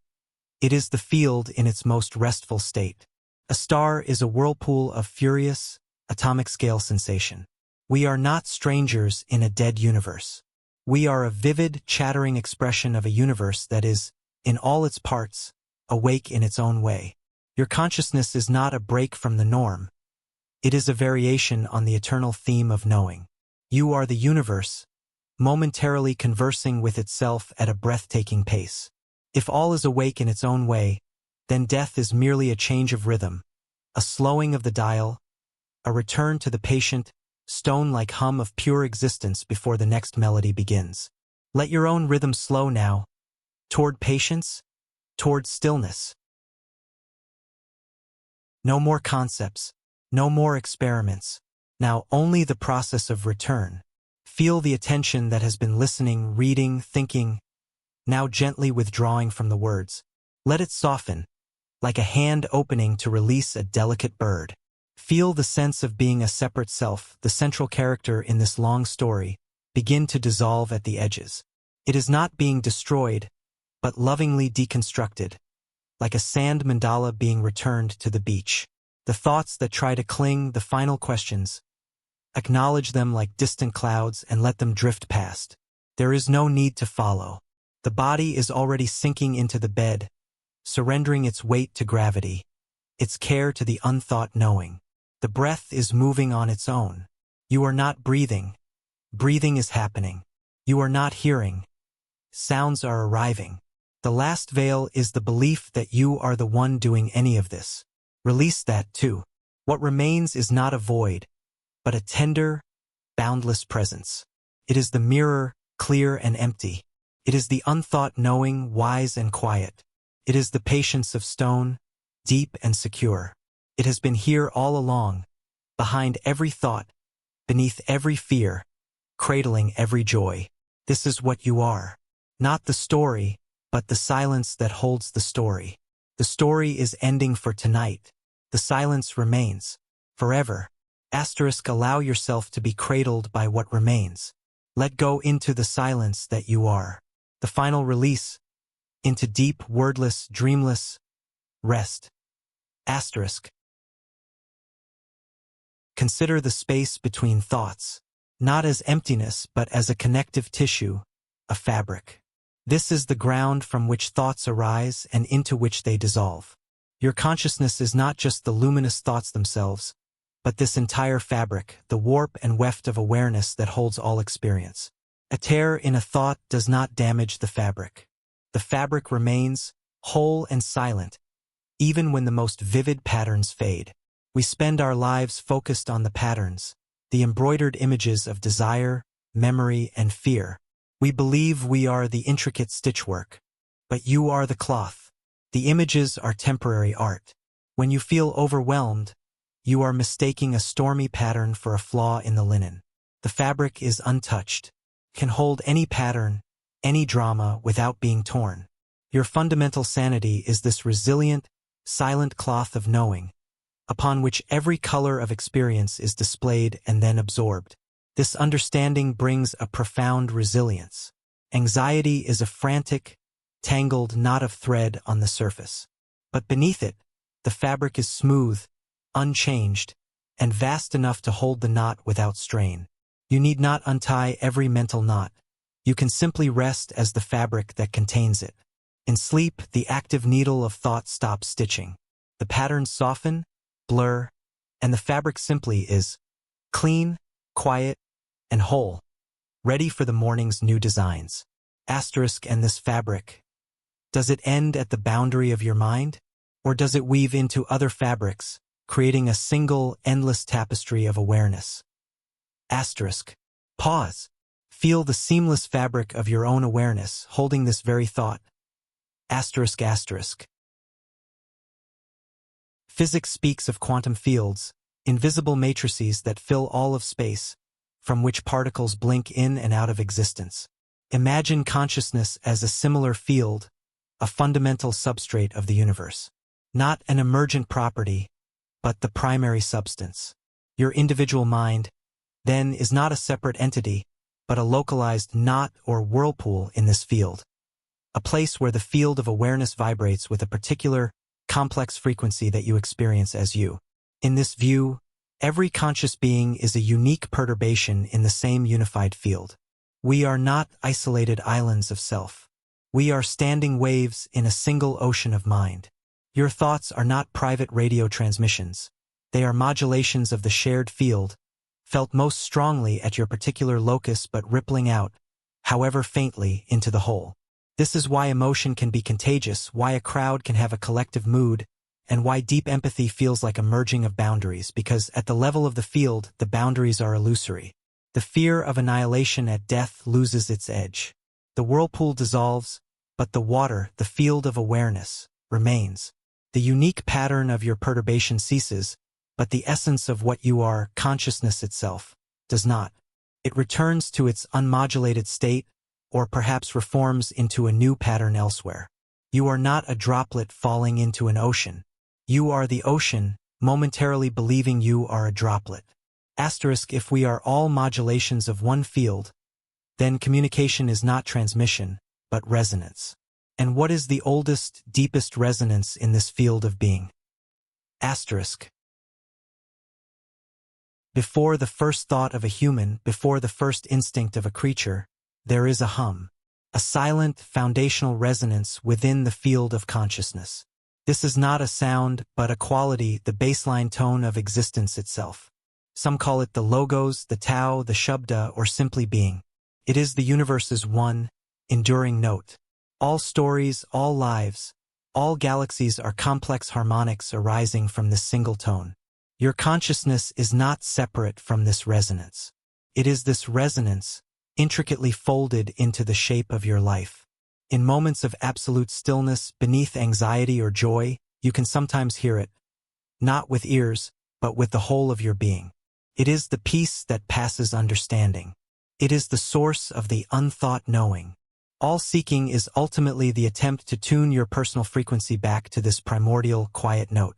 [SPEAKER 1] It is the field in its most restful state. A star is a whirlpool of furious, atomic-scale sensation. We are not strangers in a dead universe. We are a vivid, chattering expression of a universe that is, in all its parts, awake in its own way. Your consciousness is not a break from the norm. It is a variation on the eternal theme of knowing. You are the universe, momentarily conversing with itself at a breathtaking pace. If all is awake in its own way, then death is merely a change of rhythm, a slowing of the dial, a return to the patient, stone-like hum of pure existence before the next melody begins. Let your own rhythm slow now, toward patience, toward stillness. No more concepts, no more experiments. Now only the process of return. Feel the attention that has been listening, reading, thinking, now gently withdrawing from the words. Let it soften, like a hand opening to release a delicate bird. Feel the sense of being a separate self, the central character in this long story, begin to dissolve at the edges. It is not being destroyed, but lovingly deconstructed, like a sand mandala being returned to the beach. The thoughts that try to cling, the final questions, acknowledge them like distant clouds and let them drift past. There is no need to follow. The body is already sinking into the bed, surrendering its weight to gravity, its care to the unthought knowing. The breath is moving on its own. You are not breathing. Breathing is happening. You are not hearing. Sounds are arriving. The last veil is the belief that you are the one doing any of this. Release that too. What remains is not a void, but a tender, boundless presence. It is the mirror, clear and empty. It is the unthought knowing, wise and quiet. It is the patience of stone, deep and secure. It has been here all along, behind every thought, beneath every fear, cradling every joy. This is what you are. Not the story, but the silence that holds the story. The story is ending for tonight. The silence remains. Forever. Allow yourself to be cradled by what remains. Let go into the silence that you are. The final release, into deep, wordless, dreamless rest. Consider the space between thoughts, not as emptiness but as a connective tissue, a fabric. This is the ground from which thoughts arise and into which they dissolve. Your consciousness is not just the luminous thoughts themselves, but this entire fabric, the warp and weft of awareness that holds all experience. A tear in a thought does not damage the fabric. The fabric remains, whole and silent, even when the most vivid patterns fade. We spend our lives focused on the patterns, the embroidered images of desire, memory, and fear. We believe we are the intricate stitchwork, but you are the cloth. The images are temporary art. When you feel overwhelmed, you are mistaking a stormy pattern for a flaw in the linen. The fabric is untouched, can hold any pattern, any drama without being torn. Your fundamental sanity is this resilient, silent cloth of knowing, upon which every color of experience is displayed and then absorbed. This understanding brings a profound resilience. Anxiety is a frantic, tangled knot of thread on the surface. But beneath it, the fabric is smooth, unchanged, and vast enough to hold the knot without strain. You need not untie every mental knot. You can simply rest as the fabric that contains it. In sleep, the active needle of thought stops stitching. The patterns soften, blur, and the fabric simply is clean, quiet, and whole, ready for the morning's new designs. And this fabric, does it end at the boundary of your mind? Or does it weave into other fabrics, creating a single, endless tapestry of awareness? Pause. Feel the seamless fabric of your own awareness holding this very thought. Physics speaks of quantum fields, invisible matrices that fill all of space, from which particles blink in and out of existence. Imagine consciousness as a similar field, a fundamental substrate of the universe. Not an emergent property, but the primary substance. Your individual mind, then, is not a separate entity, but a localized knot or whirlpool in this field. A place where the field of awareness vibrates with a particular, complex frequency that you experience as you. In this view, every conscious being is a unique perturbation in the same unified field. We are not isolated islands of self. We are standing waves in a single ocean of mind. Your thoughts are not private radio transmissions. They are modulations of the shared field, felt most strongly at your particular locus but rippling out, however faintly, into the whole. This is why emotion can be contagious, why a crowd can have a collective mood, and why deep empathy feels like a merging of boundaries, because at the level of the field, the boundaries are illusory. The fear of annihilation at death loses its edge. The whirlpool dissolves, but the water, the field of awareness, remains. The unique pattern of your perturbation ceases, but the essence of what you are, consciousness itself, does not. It returns to its unmodulated state, or perhaps reforms into a new pattern elsewhere. You are not a droplet falling into an ocean. You are the ocean, momentarily believing you are a droplet. If we are all modulations of one field, then communication is not transmission, but resonance. And what is the oldest, deepest resonance in this field of being? Before the first thought of a human, before the first instinct of a creature, there is a hum, a silent, foundational resonance within the field of consciousness. This is not a sound, but a quality, the baseline tone of existence itself. Some call it the logos, the Tao, the Shabda, or simply being. It is the universe's one, enduring note. All stories, all lives, all galaxies are complex harmonics arising from this single tone. Your consciousness is not separate from this resonance. It is this resonance, intricately folded into the shape of your life. In moments of absolute stillness, beneath anxiety or joy, you can sometimes hear it, not with ears, but with the whole of your being. It is the peace that passes understanding. It is the source of the unthought knowing. All seeking is ultimately the attempt to tune your personal frequency back to this primordial, quiet note.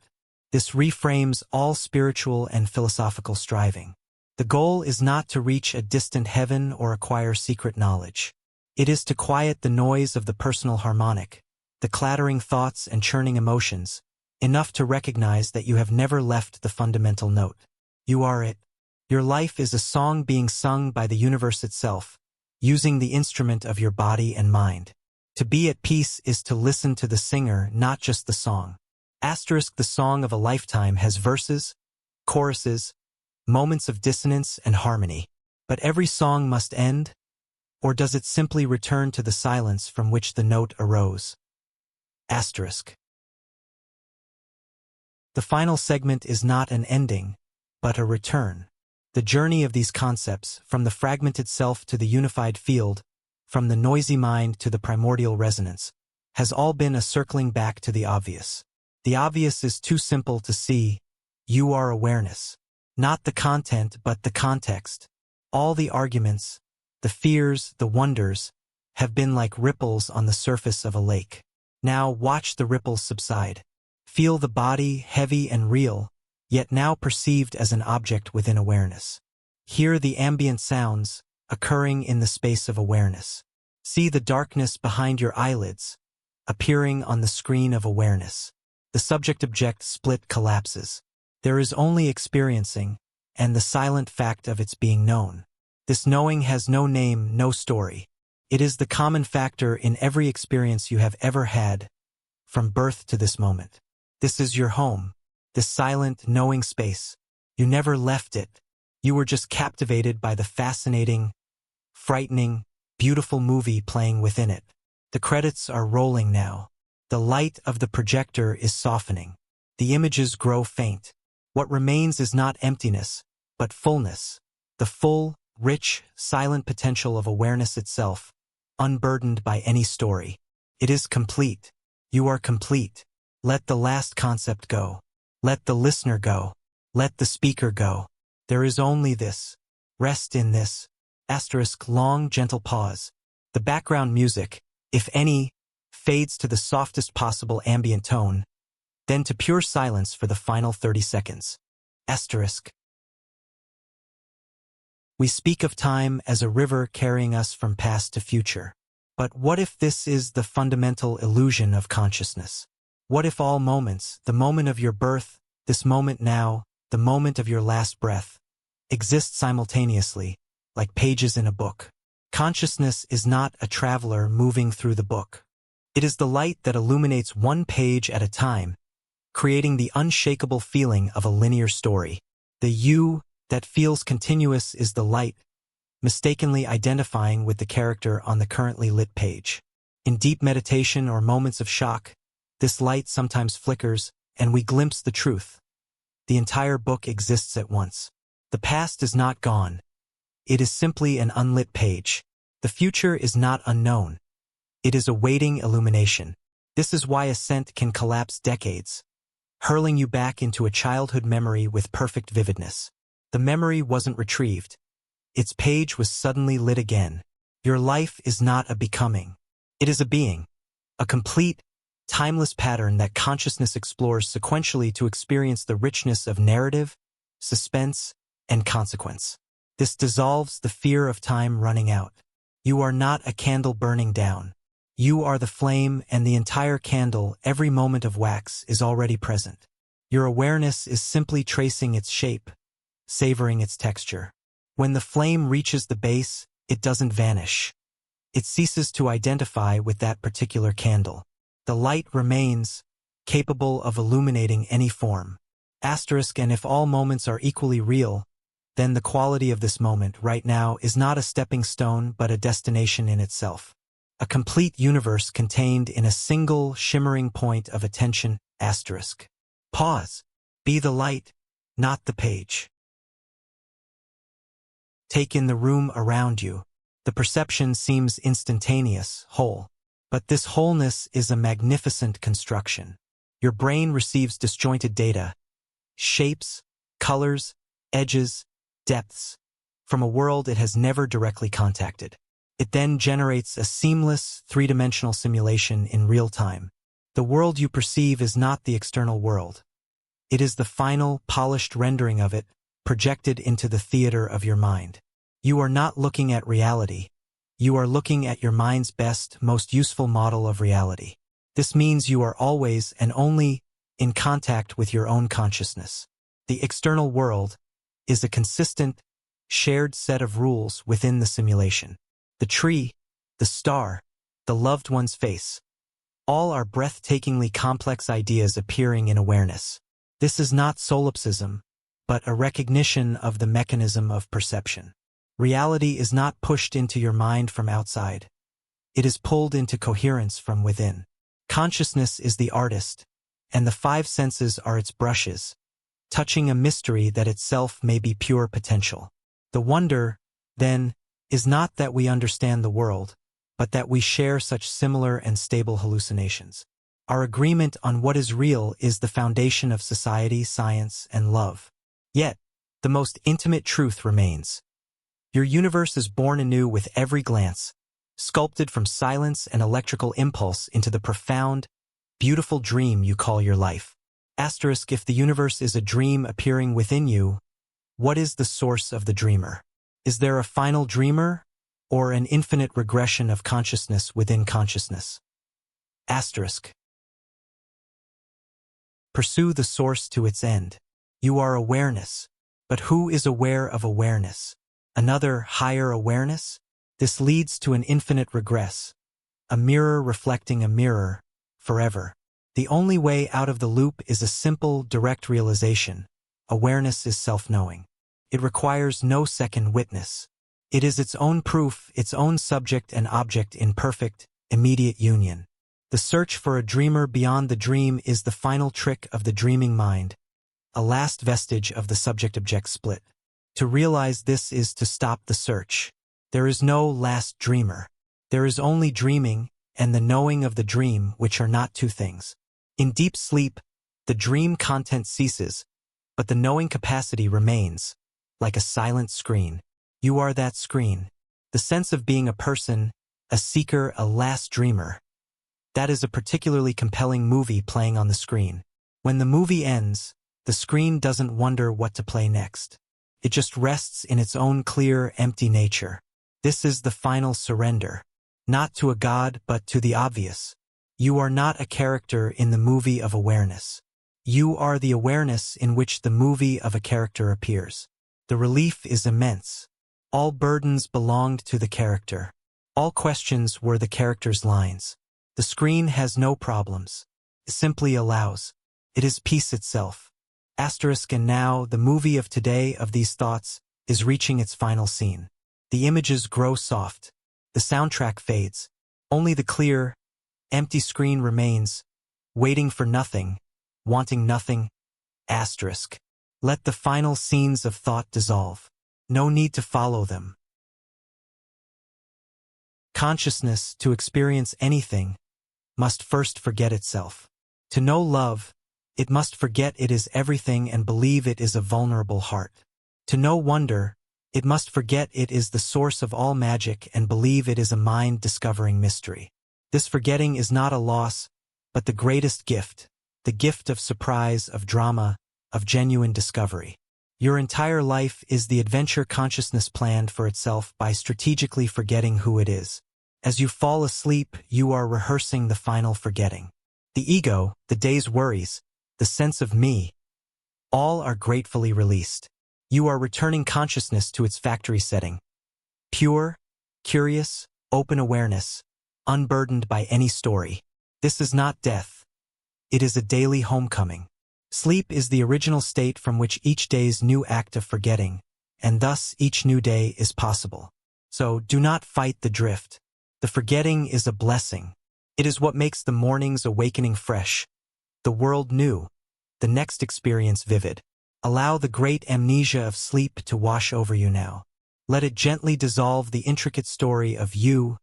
[SPEAKER 1] This reframes all spiritual and philosophical striving. The goal is not to reach a distant heaven or acquire secret knowledge. It is to quiet the noise of the personal harmonic, the clattering thoughts and churning emotions, enough to recognize that you have never left the fundamental note. You are it. Your life is a song being sung by the universe itself, using the instrument of your body and mind. To be at peace is to listen to the singer, not just the song. The song of a lifetime has verses, choruses, moments of dissonance and harmony. But every song must end, or does it simply return to the silence from which the note arose? The final segment is not an ending, but a return. The journey of these concepts, from the fragmented self to the unified field, from the noisy mind to the primordial resonance, has all been a circling back to the obvious. The obvious is too simple to see. You are awareness. Not the content, but the context. All the arguments, the fears, the wonders, have been like ripples on the surface of a lake. Now watch the ripples subside. Feel the body, heavy and real, yet now perceived as an object within awareness. Hear the ambient sounds, occurring in the space of awareness. See the darkness behind your eyelids, appearing on the screen of awareness. The subject-object split collapses. There is only experiencing, and the silent fact of its being known. This knowing has no name, no story. It is the common factor in every experience you have ever had, from birth to this moment. This is your home, this silent, knowing space. You never left it. You were just captivated by the fascinating, frightening, beautiful movie playing within it. The credits are rolling now. The light of the projector is softening. The images grow faint. What remains is not emptiness, but fullness. The full, rich, silent potential of awareness itself, unburdened by any story. It is complete. You are complete. Let the last concept go. Let the listener go. Let the speaker go. There is only this. Rest in this. Long, gentle pause. The background music, if any, fades to the softest possible ambient tone, then to pure silence for the final 30 seconds. We speak of time as a river carrying us from past to future. But what if this is the fundamental illusion of consciousness? What if all moments, the moment of your birth, this moment now, the moment of your last breath, exist simultaneously, like pages in a book? Consciousness is not a traveler moving through the book. It is the light that illuminates one page at a time, creating the unshakable feeling of a linear story. The you that feels continuous is the light, mistakenly identifying with the character on the currently lit page. In deep meditation or moments of shock, this light sometimes flickers, and we glimpse the truth. The entire book exists at once. The past is not gone. It is simply an unlit page. The future is not unknown. It is awaiting illumination. This is why Ascent can collapse decades, hurling you back into a childhood memory with perfect vividness. The memory wasn't retrieved. Its page was suddenly lit again. Your life is not a becoming. It is a being. A complete, timeless pattern that consciousness explores sequentially to experience the richness of narrative, suspense, and consequence. This dissolves the fear of time running out. You are not a candle burning down. You are the flame, and the entire candle, every moment of wax, is already present. Your awareness is simply tracing its shape, savoring its texture. When the flame reaches the base, it doesn't vanish. It ceases to identify with that particular candle. The light remains, capable of illuminating any form. And if all moments are equally real, then the quality of this moment right now is not a stepping stone but a destination in itself. A complete universe contained in a single shimmering point of attention. Pause. Be the light, not the page. Take in the room around you. The perception seems instantaneous, whole. But this wholeness is a magnificent construction. Your brain receives disjointed data, shapes, colors, edges, depths, from a world it has never directly contacted. It then generates a seamless, three-dimensional simulation in real time. The world you perceive is not the external world. It is the final, polished rendering of it, projected into the theater of your mind. You are not looking at reality. You are looking at your mind's best, most useful model of reality. This means you are always and only in contact with your own consciousness. The external world is a consistent, shared set of rules within the simulation. The tree, the star, the loved one's face, all are breathtakingly complex ideas appearing in awareness. This is not solipsism, but a recognition of the mechanism of perception. Reality is not pushed into your mind from outside. It is pulled into coherence from within. Consciousness is the artist, and the five senses are its brushes, touching a mystery that itself may be pure potential. The wonder, then, is not that we understand the world, but that we share such similar and stable hallucinations. Our agreement on what is real is the foundation of society, science, and love. Yet, the most intimate truth remains. Your universe is born anew with every glance, sculpted from silence and electrical impulse into the profound, beautiful dream you call your life. If the universe is a dream appearing within you, what is the source of the dreamer? Is there a final dreamer, or an infinite regression of consciousness within consciousness? Pursue the source to its end. You are awareness, but who is aware of awareness? Another higher awareness? This leads to an infinite regress, a mirror reflecting a mirror, forever. The only way out of the loop is a simple, direct realization. Awareness is self-knowing. It requires no second witness. It is its own proof, its own subject and object in perfect, immediate union. The search for a dreamer beyond the dream is the final trick of the dreaming mind, a last vestige of the subject-object split. To realize this is to stop the search. There is no last dreamer. There is only dreaming and the knowing of the dream, which are not two things. In deep sleep, the dream content ceases, but the knowing capacity remains, like a silent screen. You are that screen. The sense of being a person, a seeker, a last dreamer. That is a particularly compelling movie playing on the screen. When the movie ends, the screen doesn't wonder what to play next. It just rests in its own clear, empty nature. This is the final surrender. Not to a god, but to the obvious. You are not a character in the movie of awareness. You are the awareness in which the movie of a character appears. The relief is immense. All burdens belonged to the character. All questions were the character's lines. The screen has no problems. It simply allows. It is peace itself. And now, the movie of today of these thoughts is reaching its final scene. The images grow soft. The soundtrack fades. Only the clear, empty screen remains, waiting for nothing, wanting nothing. Let the final scenes of thought dissolve. No need to follow them. Consciousness, to experience anything, must first forget itself. To know love, it must forget it is everything and believe it is a vulnerable heart. To know wonder, it must forget it is the source of all magic and believe it is a mind discovering mystery. This forgetting is not a loss, but the greatest gift, the gift of surprise, of drama, of genuine discovery. Your entire life is the adventure consciousness planned for itself by strategically forgetting who it is. As you fall asleep, you are rehearsing the final forgetting. The ego, the day's worries, the sense of me, all are gratefully released. You are returning consciousness to its factory setting. Pure, curious, open awareness, unburdened by any story. This is not death. It is a daily homecoming. Sleep is the original state from which each day's new act of forgetting, and thus each new day is possible. So do not fight the drift. The forgetting is a blessing. It is what makes the morning's awakening fresh, the world new, the next experience vivid. Allow the great amnesia of sleep to wash over you now. Let it gently dissolve the intricate story of you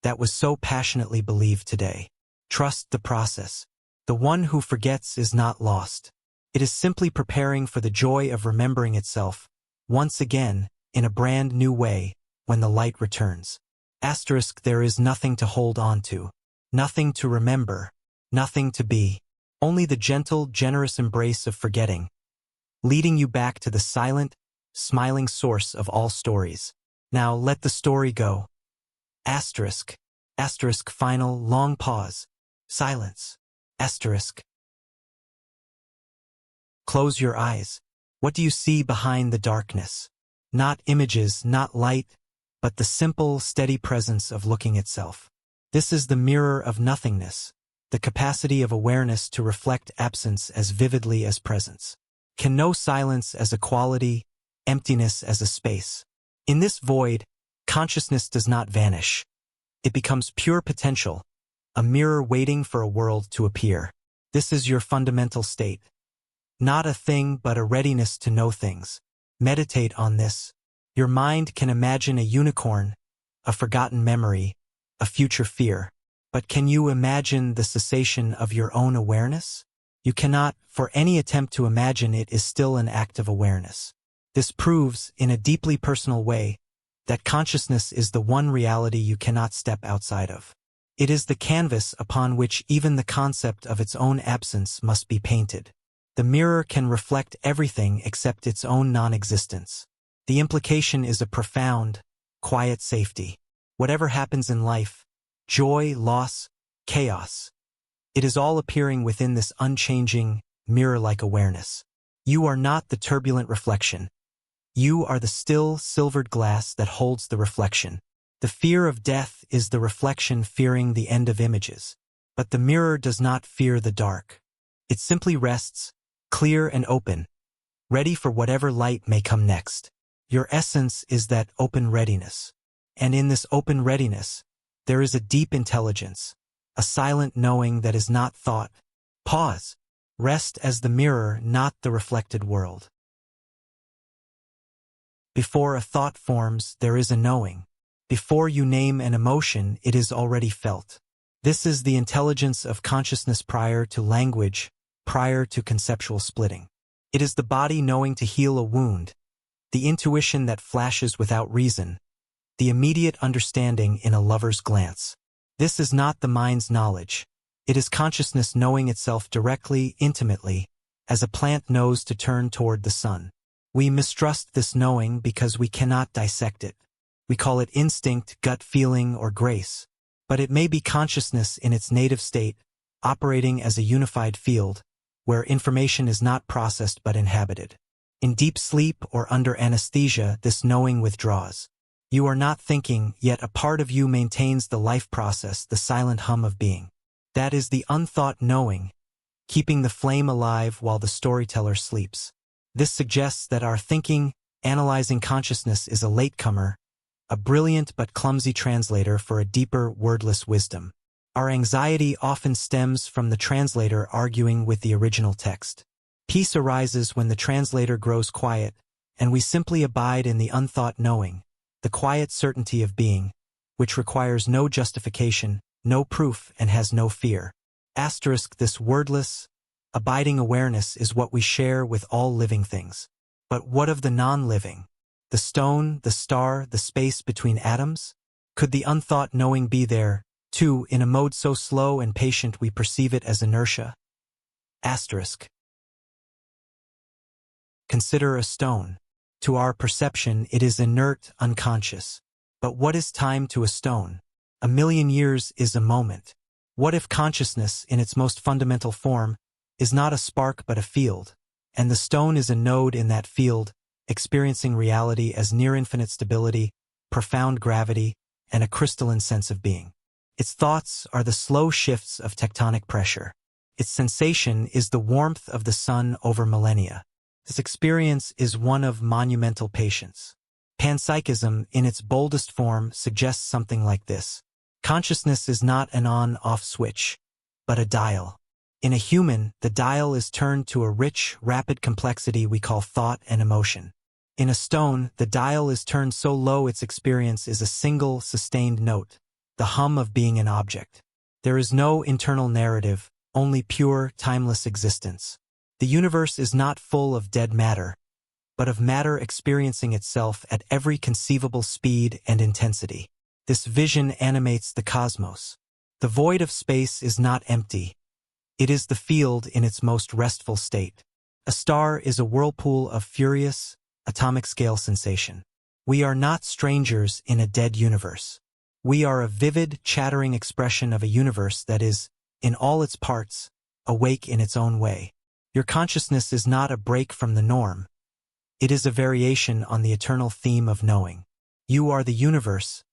[SPEAKER 1] that was so passionately believed today. Trust the process. The one who forgets is not lost. It is simply preparing for the joy of remembering itself, once again, in a brand new way, when the light returns. Asterisk, there is nothing to hold on to, nothing to remember, nothing to be. Only the gentle, generous embrace of forgetting, leading you back to the silent, smiling source of all stories. Now let the story go. Asterisk. Asterisk, final, long pause. Silence. Asterisk. Close your eyes. What do you see behind the darkness? Not images, not light, but the simple, steady presence of looking itself. This is the mirror of nothingness, the capacity of awareness to reflect absence as vividly as presence. Can know silence as a quality, emptiness as a space. In this void, consciousness does not vanish. It becomes pure potential, a mirror waiting for a world to appear. This is your fundamental state. Not a thing, but a readiness to know things. Meditate on this. Your mind can imagine a unicorn, a forgotten memory, a future fear. But can you imagine the cessation of your own awareness? You cannot, for any attempt to imagine it is still an act of awareness. This proves, in a deeply personal way, that consciousness is the one reality you cannot step outside of. It is the canvas upon which even the concept of its own absence must be painted. The mirror can reflect everything except its own non-existence. The implication is a profound, quiet safety. Whatever happens in life, joy, loss, chaos, it is all appearing within this unchanging, mirror-like awareness. You are not the turbulent reflection. You are the still, silvered glass that holds the reflection. The fear of death is the reflection fearing the end of images. But the mirror does not fear the dark. It simply rests, clear and open, ready for whatever light may come next. Your essence is that open readiness. And in this open readiness, there is a deep intelligence, a silent knowing that is not thought. Pause. Rest as the mirror, not the reflected world. Before a thought forms, there is a knowing. Before you name an emotion, it is already felt. This is the intelligence of consciousness prior to language, prior to conceptual splitting. It is the body knowing to heal a wound, the intuition that flashes without reason, the immediate understanding in a lover's glance. This is not the mind's knowledge. It is consciousness knowing itself directly, intimately, as a plant knows to turn toward the sun. We mistrust this knowing because we cannot dissect it. We call it instinct, gut feeling, or grace. But it may be consciousness in its native state, operating as a unified field, where information is not processed but inhabited. In deep sleep or under anesthesia, this knowing withdraws. You are not thinking, yet a part of you maintains the life process, the silent hum of being. That is the unthought knowing, keeping the flame alive while the storyteller sleeps. This suggests that our thinking, analyzing consciousness is a latecomer, a brilliant but clumsy translator for a deeper, wordless wisdom. Our anxiety often stems from the translator arguing with the original text. Peace arises when the translator grows quiet, and we simply abide in the unthought knowing, the quiet certainty of being, which requires no justification, no proof, and has no fear. Asterisk, this wordless, abiding awareness is what we share with all living things. But what of the non-living? The stone, the star, the space between atoms? Could the unthought knowing be there, too, in a mode so slow and patient we perceive it as inertia? Asterisk. Consider a stone. To our perception, it is inert, unconscious. But what is time to a stone? 1,000,000 years is a moment. What if consciousness, in its most fundamental form, is not a spark but a field, and the stone is a node in that field, experiencing reality as near-infinite stability, profound gravity, and a crystalline sense of being. Its thoughts are the slow shifts of tectonic pressure. Its sensation is the warmth of the sun over millennia. This experience is one of monumental patience. Panpsychism, in its boldest form, suggests something like this. Consciousness is not an on-off switch, but a dial. In a human, the dial is turned to a rich, rapid complexity we call thought and emotion. In a stone, the dial is turned so low its experience is a single, sustained note, the hum of being an object. There is no internal narrative, only pure, timeless existence. The universe is not full of dead matter, but of matter experiencing itself at every conceivable speed and intensity. This vision animates the cosmos. The void of space is not empty. It is the field in its most restful state. A star is a whirlpool of furious, atomic-scale sensation. We are not strangers in a dead universe. We are a vivid, chattering expression of a universe that is, in all its parts, awake in its own way. Your consciousness is not a break from the norm. It is a variation on the eternal theme of knowing. You are the universe,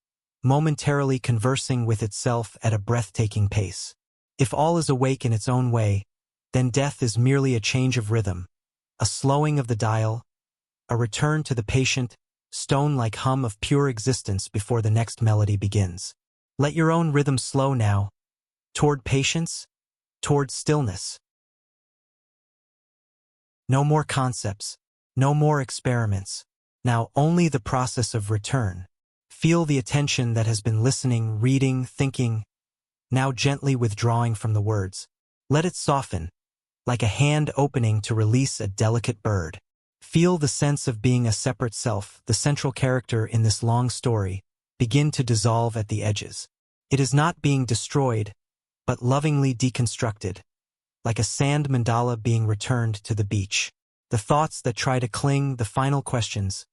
[SPEAKER 1] momentarily conversing with itself at a breathtaking pace. If all is awake in its own way, then death is merely a change of rhythm, a slowing of the dial, a return to the patient, stone-like hum of pure existence before the next melody begins. Let your own rhythm slow now, toward patience, toward stillness. No more concepts, no more experiments. Now only the process of return. Feel the attention that has been listening, reading, thinking, now gently withdrawing from the words. Let it soften, like a hand opening to release a delicate bird. Feel the sense of being a separate self, the central character in this long story, begin to dissolve at the edges. It is not being destroyed, but lovingly deconstructed, like a sand mandala being returned to the beach. The thoughts that try to cling, the final questions,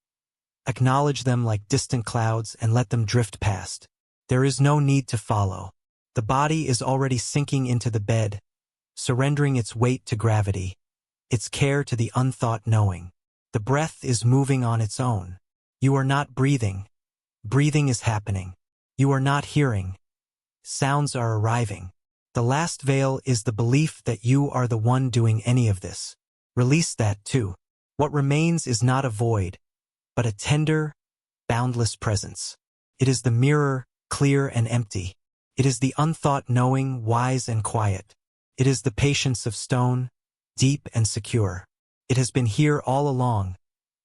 [SPEAKER 1] acknowledge them like distant clouds and let them drift past. There is no need to follow. The body is already sinking into the bed, surrendering its weight to gravity, its care to the unthought knowing. The breath is moving on its own. You are not breathing. Breathing is happening. You are not hearing. Sounds are arriving. The last veil is the belief that you are the one doing any of this. Release that too. What remains is not a void, but a tender, boundless presence. It is the mirror, clear and empty. It is the unthought knowing, wise and quiet. It is the patience of stone, deep and secure. It has been here all along,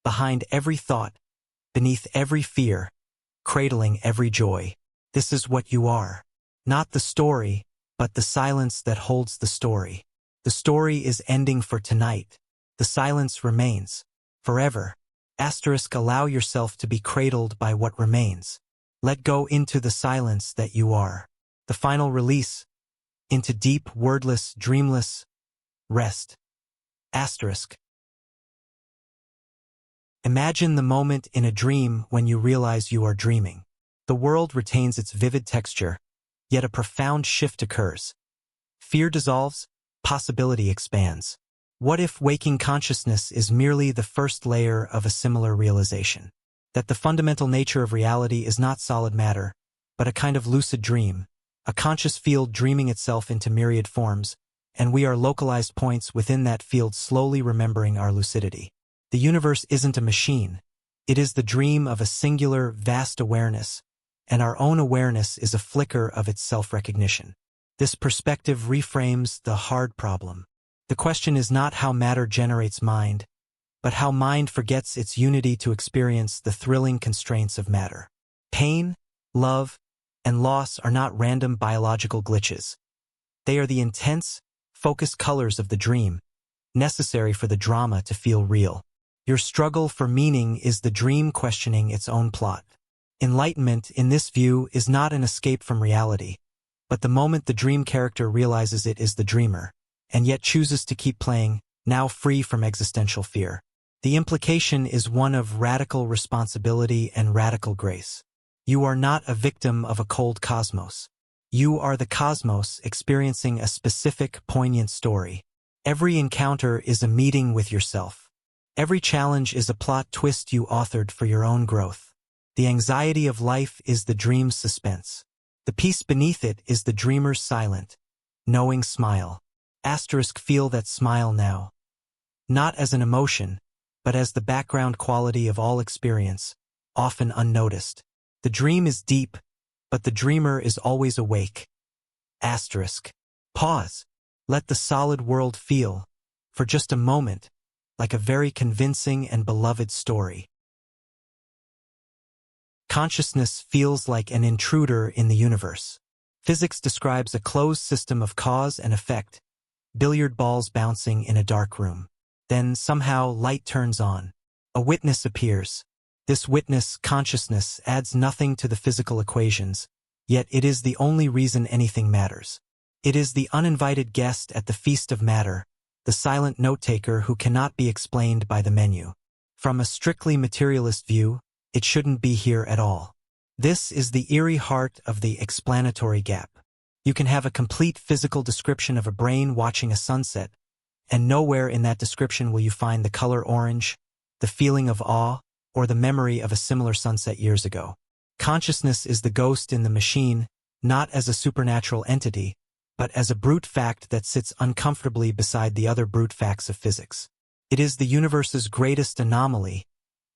[SPEAKER 1] behind every thought, beneath every fear, cradling every joy. This is what you are. Not the story, but the silence that holds the story. The story is ending for tonight. The silence remains. Forever. Allow yourself to be cradled by what remains. Let go into the silence that you are. The final release, into deep, wordless, dreamless rest. Imagine the moment in a dream when you realize you are dreaming. The world retains its vivid texture, yet a profound shift occurs. Fear dissolves, possibility expands. What if waking consciousness is merely the first layer of a similar realization? That the fundamental nature of reality is not solid matter, but a kind of lucid dream, a conscious field dreaming itself into myriad forms, and we are localized points within that field slowly remembering our lucidity. The universe isn't a machine. It is the dream of a singular, vast awareness, and our own awareness is a flicker of its self-recognition. This perspective reframes the hard problem. The question is not how matter generates mind, but how mind forgets its unity to experience the thrilling constraints of matter. Pain, love, and loss are not random biological glitches. They are the intense, focused colors of the dream, necessary for the drama to feel real. Your struggle for meaning is the dream questioning its own plot. Enlightenment, in this view, is not an escape from reality, but the moment the dream character realizes it is the dreamer, and yet chooses to keep playing, now free from existential fear. The implication is one of radical responsibility and radical grace. You are not a victim of a cold cosmos. You are the cosmos experiencing a specific, poignant story. Every encounter is a meeting with yourself. Every challenge is a plot twist you authored for your own growth. The anxiety of life is the dream's suspense. The peace beneath it is the dreamer's silent, knowing smile. Asterisk, feel that smile now. Not as an emotion, but as the background quality of all experience, often unnoticed. The dream is deep, but the dreamer is always awake. Asterisk. Pause. Let the solid world feel, for just a moment, like a very convincing and beloved story. Consciousness feels like an intruder in the universe. Physics describes a closed system of cause and effect, billiard balls bouncing in a dark room. Then somehow light turns on. A witness appears. This witness, consciousness, adds nothing to the physical equations, yet it is the only reason anything matters. It is the uninvited guest at the feast of matter, the silent note-taker who cannot be explained by the menu. From a strictly materialist view, it shouldn't be here at all. This is the eerie heart of the explanatory gap. You can have a complete physical description of a brain watching a sunset, and nowhere in that description will you find the color orange, the feeling of awe, or the memory of a similar sunset years ago. Consciousness is the ghost in the machine, not as a supernatural entity, but as a brute fact that sits uncomfortably beside the other brute facts of physics. It is the universe's greatest anomaly,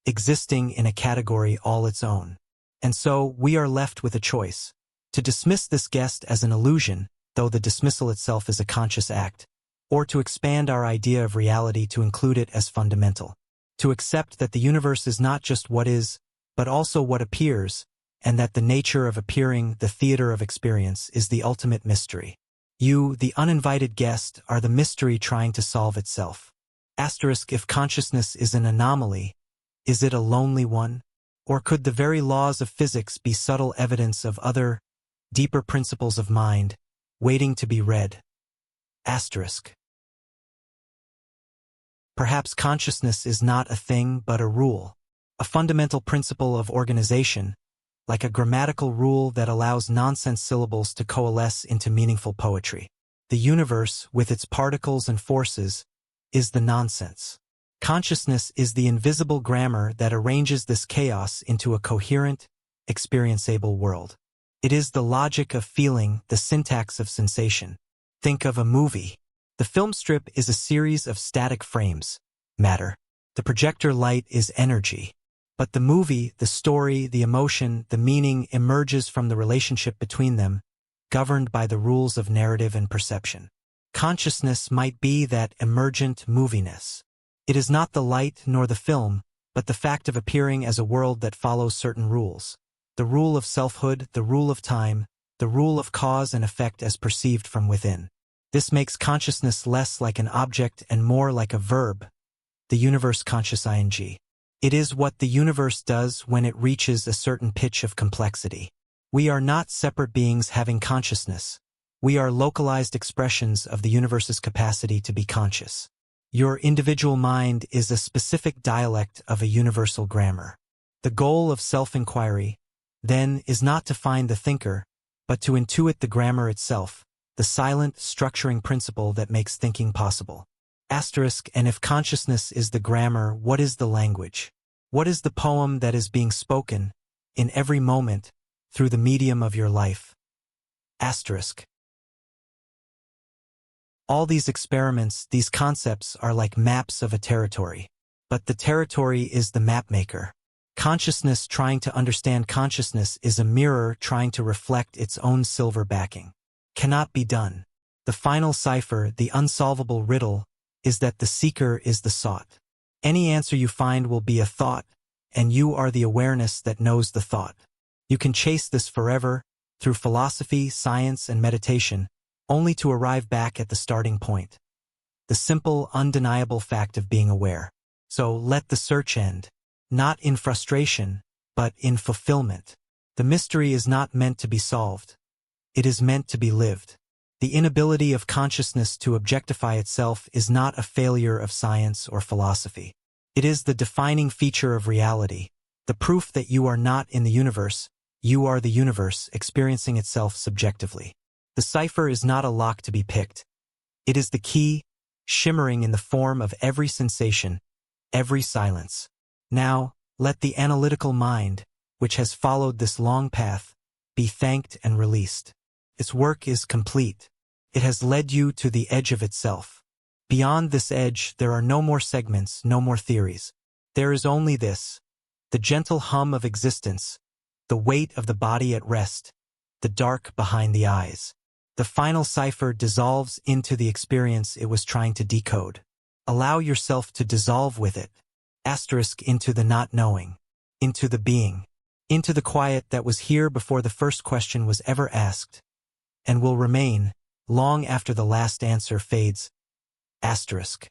[SPEAKER 1] existing in a category all its own. And so, we are left with a choice. To dismiss this guest as an illusion, though the dismissal itself is a conscious act, or to expand our idea of reality to include it as fundamental. To accept that the universe is not just what is, but also what appears, and that the nature of appearing, the theater of experience, is the ultimate mystery. You, the uninvited guest, are the mystery trying to solve itself. Asterisk, if consciousness is an anomaly, is it a lonely one? Or could the very laws of physics be subtle evidence of other, deeper principles of mind, waiting to be read? Asterisk. Perhaps consciousness is not a thing but a rule, a fundamental principle of organization, like a grammatical rule that allows nonsense syllables to coalesce into meaningful poetry. The universe, with its particles and forces, is the nonsense. Consciousness is the invisible grammar that arranges this chaos into a coherent, experienceable world. It is the logic of feeling, the syntax of sensation. Think of a movie. The film strip is a series of static frames, matter. The projector light is energy. But the movie, the story, the emotion, the meaning emerges from the relationship between them, governed by the rules of narrative and perception. Consciousness might be that emergent moviness. It is not the light nor the film, but the fact of appearing as a world that follows certain rules. The rule of selfhood, the rule of time, the rule of cause and effect as perceived from within. This makes consciousness less like an object and more like a verb, the universe conscious ing. It is what the universe does when it reaches a certain pitch of complexity. We are not separate beings having consciousness. We are localized expressions of the universe's capacity to be conscious. Your individual mind is a specific dialect of a universal grammar. The goal of self-inquiry, then, is not to find the thinker, but to intuit the grammar itself, the silent, structuring principle that makes thinking possible. Asterisk, and if consciousness is the grammar, what is the language? What is the poem that is being spoken, in every moment, through the medium of your life? Asterisk. All these experiments, these concepts are like maps of a territory. But the territory is the mapmaker. Consciousness trying to understand consciousness is a mirror trying to reflect its own silver backing. Cannot be done. The final cipher, the unsolvable riddle, is that the seeker is the sought. Any answer you find will be a thought, and you are the awareness that knows the thought. You can chase this forever, through philosophy, science, and meditation, only to arrive back at the starting point. The simple, undeniable fact of being aware. So let the search end. Not in frustration, but in fulfillment. The mystery is not meant to be solved. It is meant to be lived. The inability of consciousness to objectify itself is not a failure of science or philosophy. It is the defining feature of reality, the proof that you are not in the universe, you are the universe experiencing itself subjectively. The cipher is not a lock to be picked. It is the key, shimmering in the form of every sensation, every silence. Now, let the analytical mind, which has followed this long path, be thanked and released. Its work is complete. It has led you to the edge of itself. Beyond this edge, there are no more segments, no more theories. There is only this, the gentle hum of existence, the weight of the body at rest, the dark behind the eyes. The final cipher dissolves into the experience it was trying to decode. Allow yourself to dissolve with it. Asterisk into the not knowing, into the being, into the quiet that was here before the first question was ever asked, and will remain long after the last answer fades. Asterisk.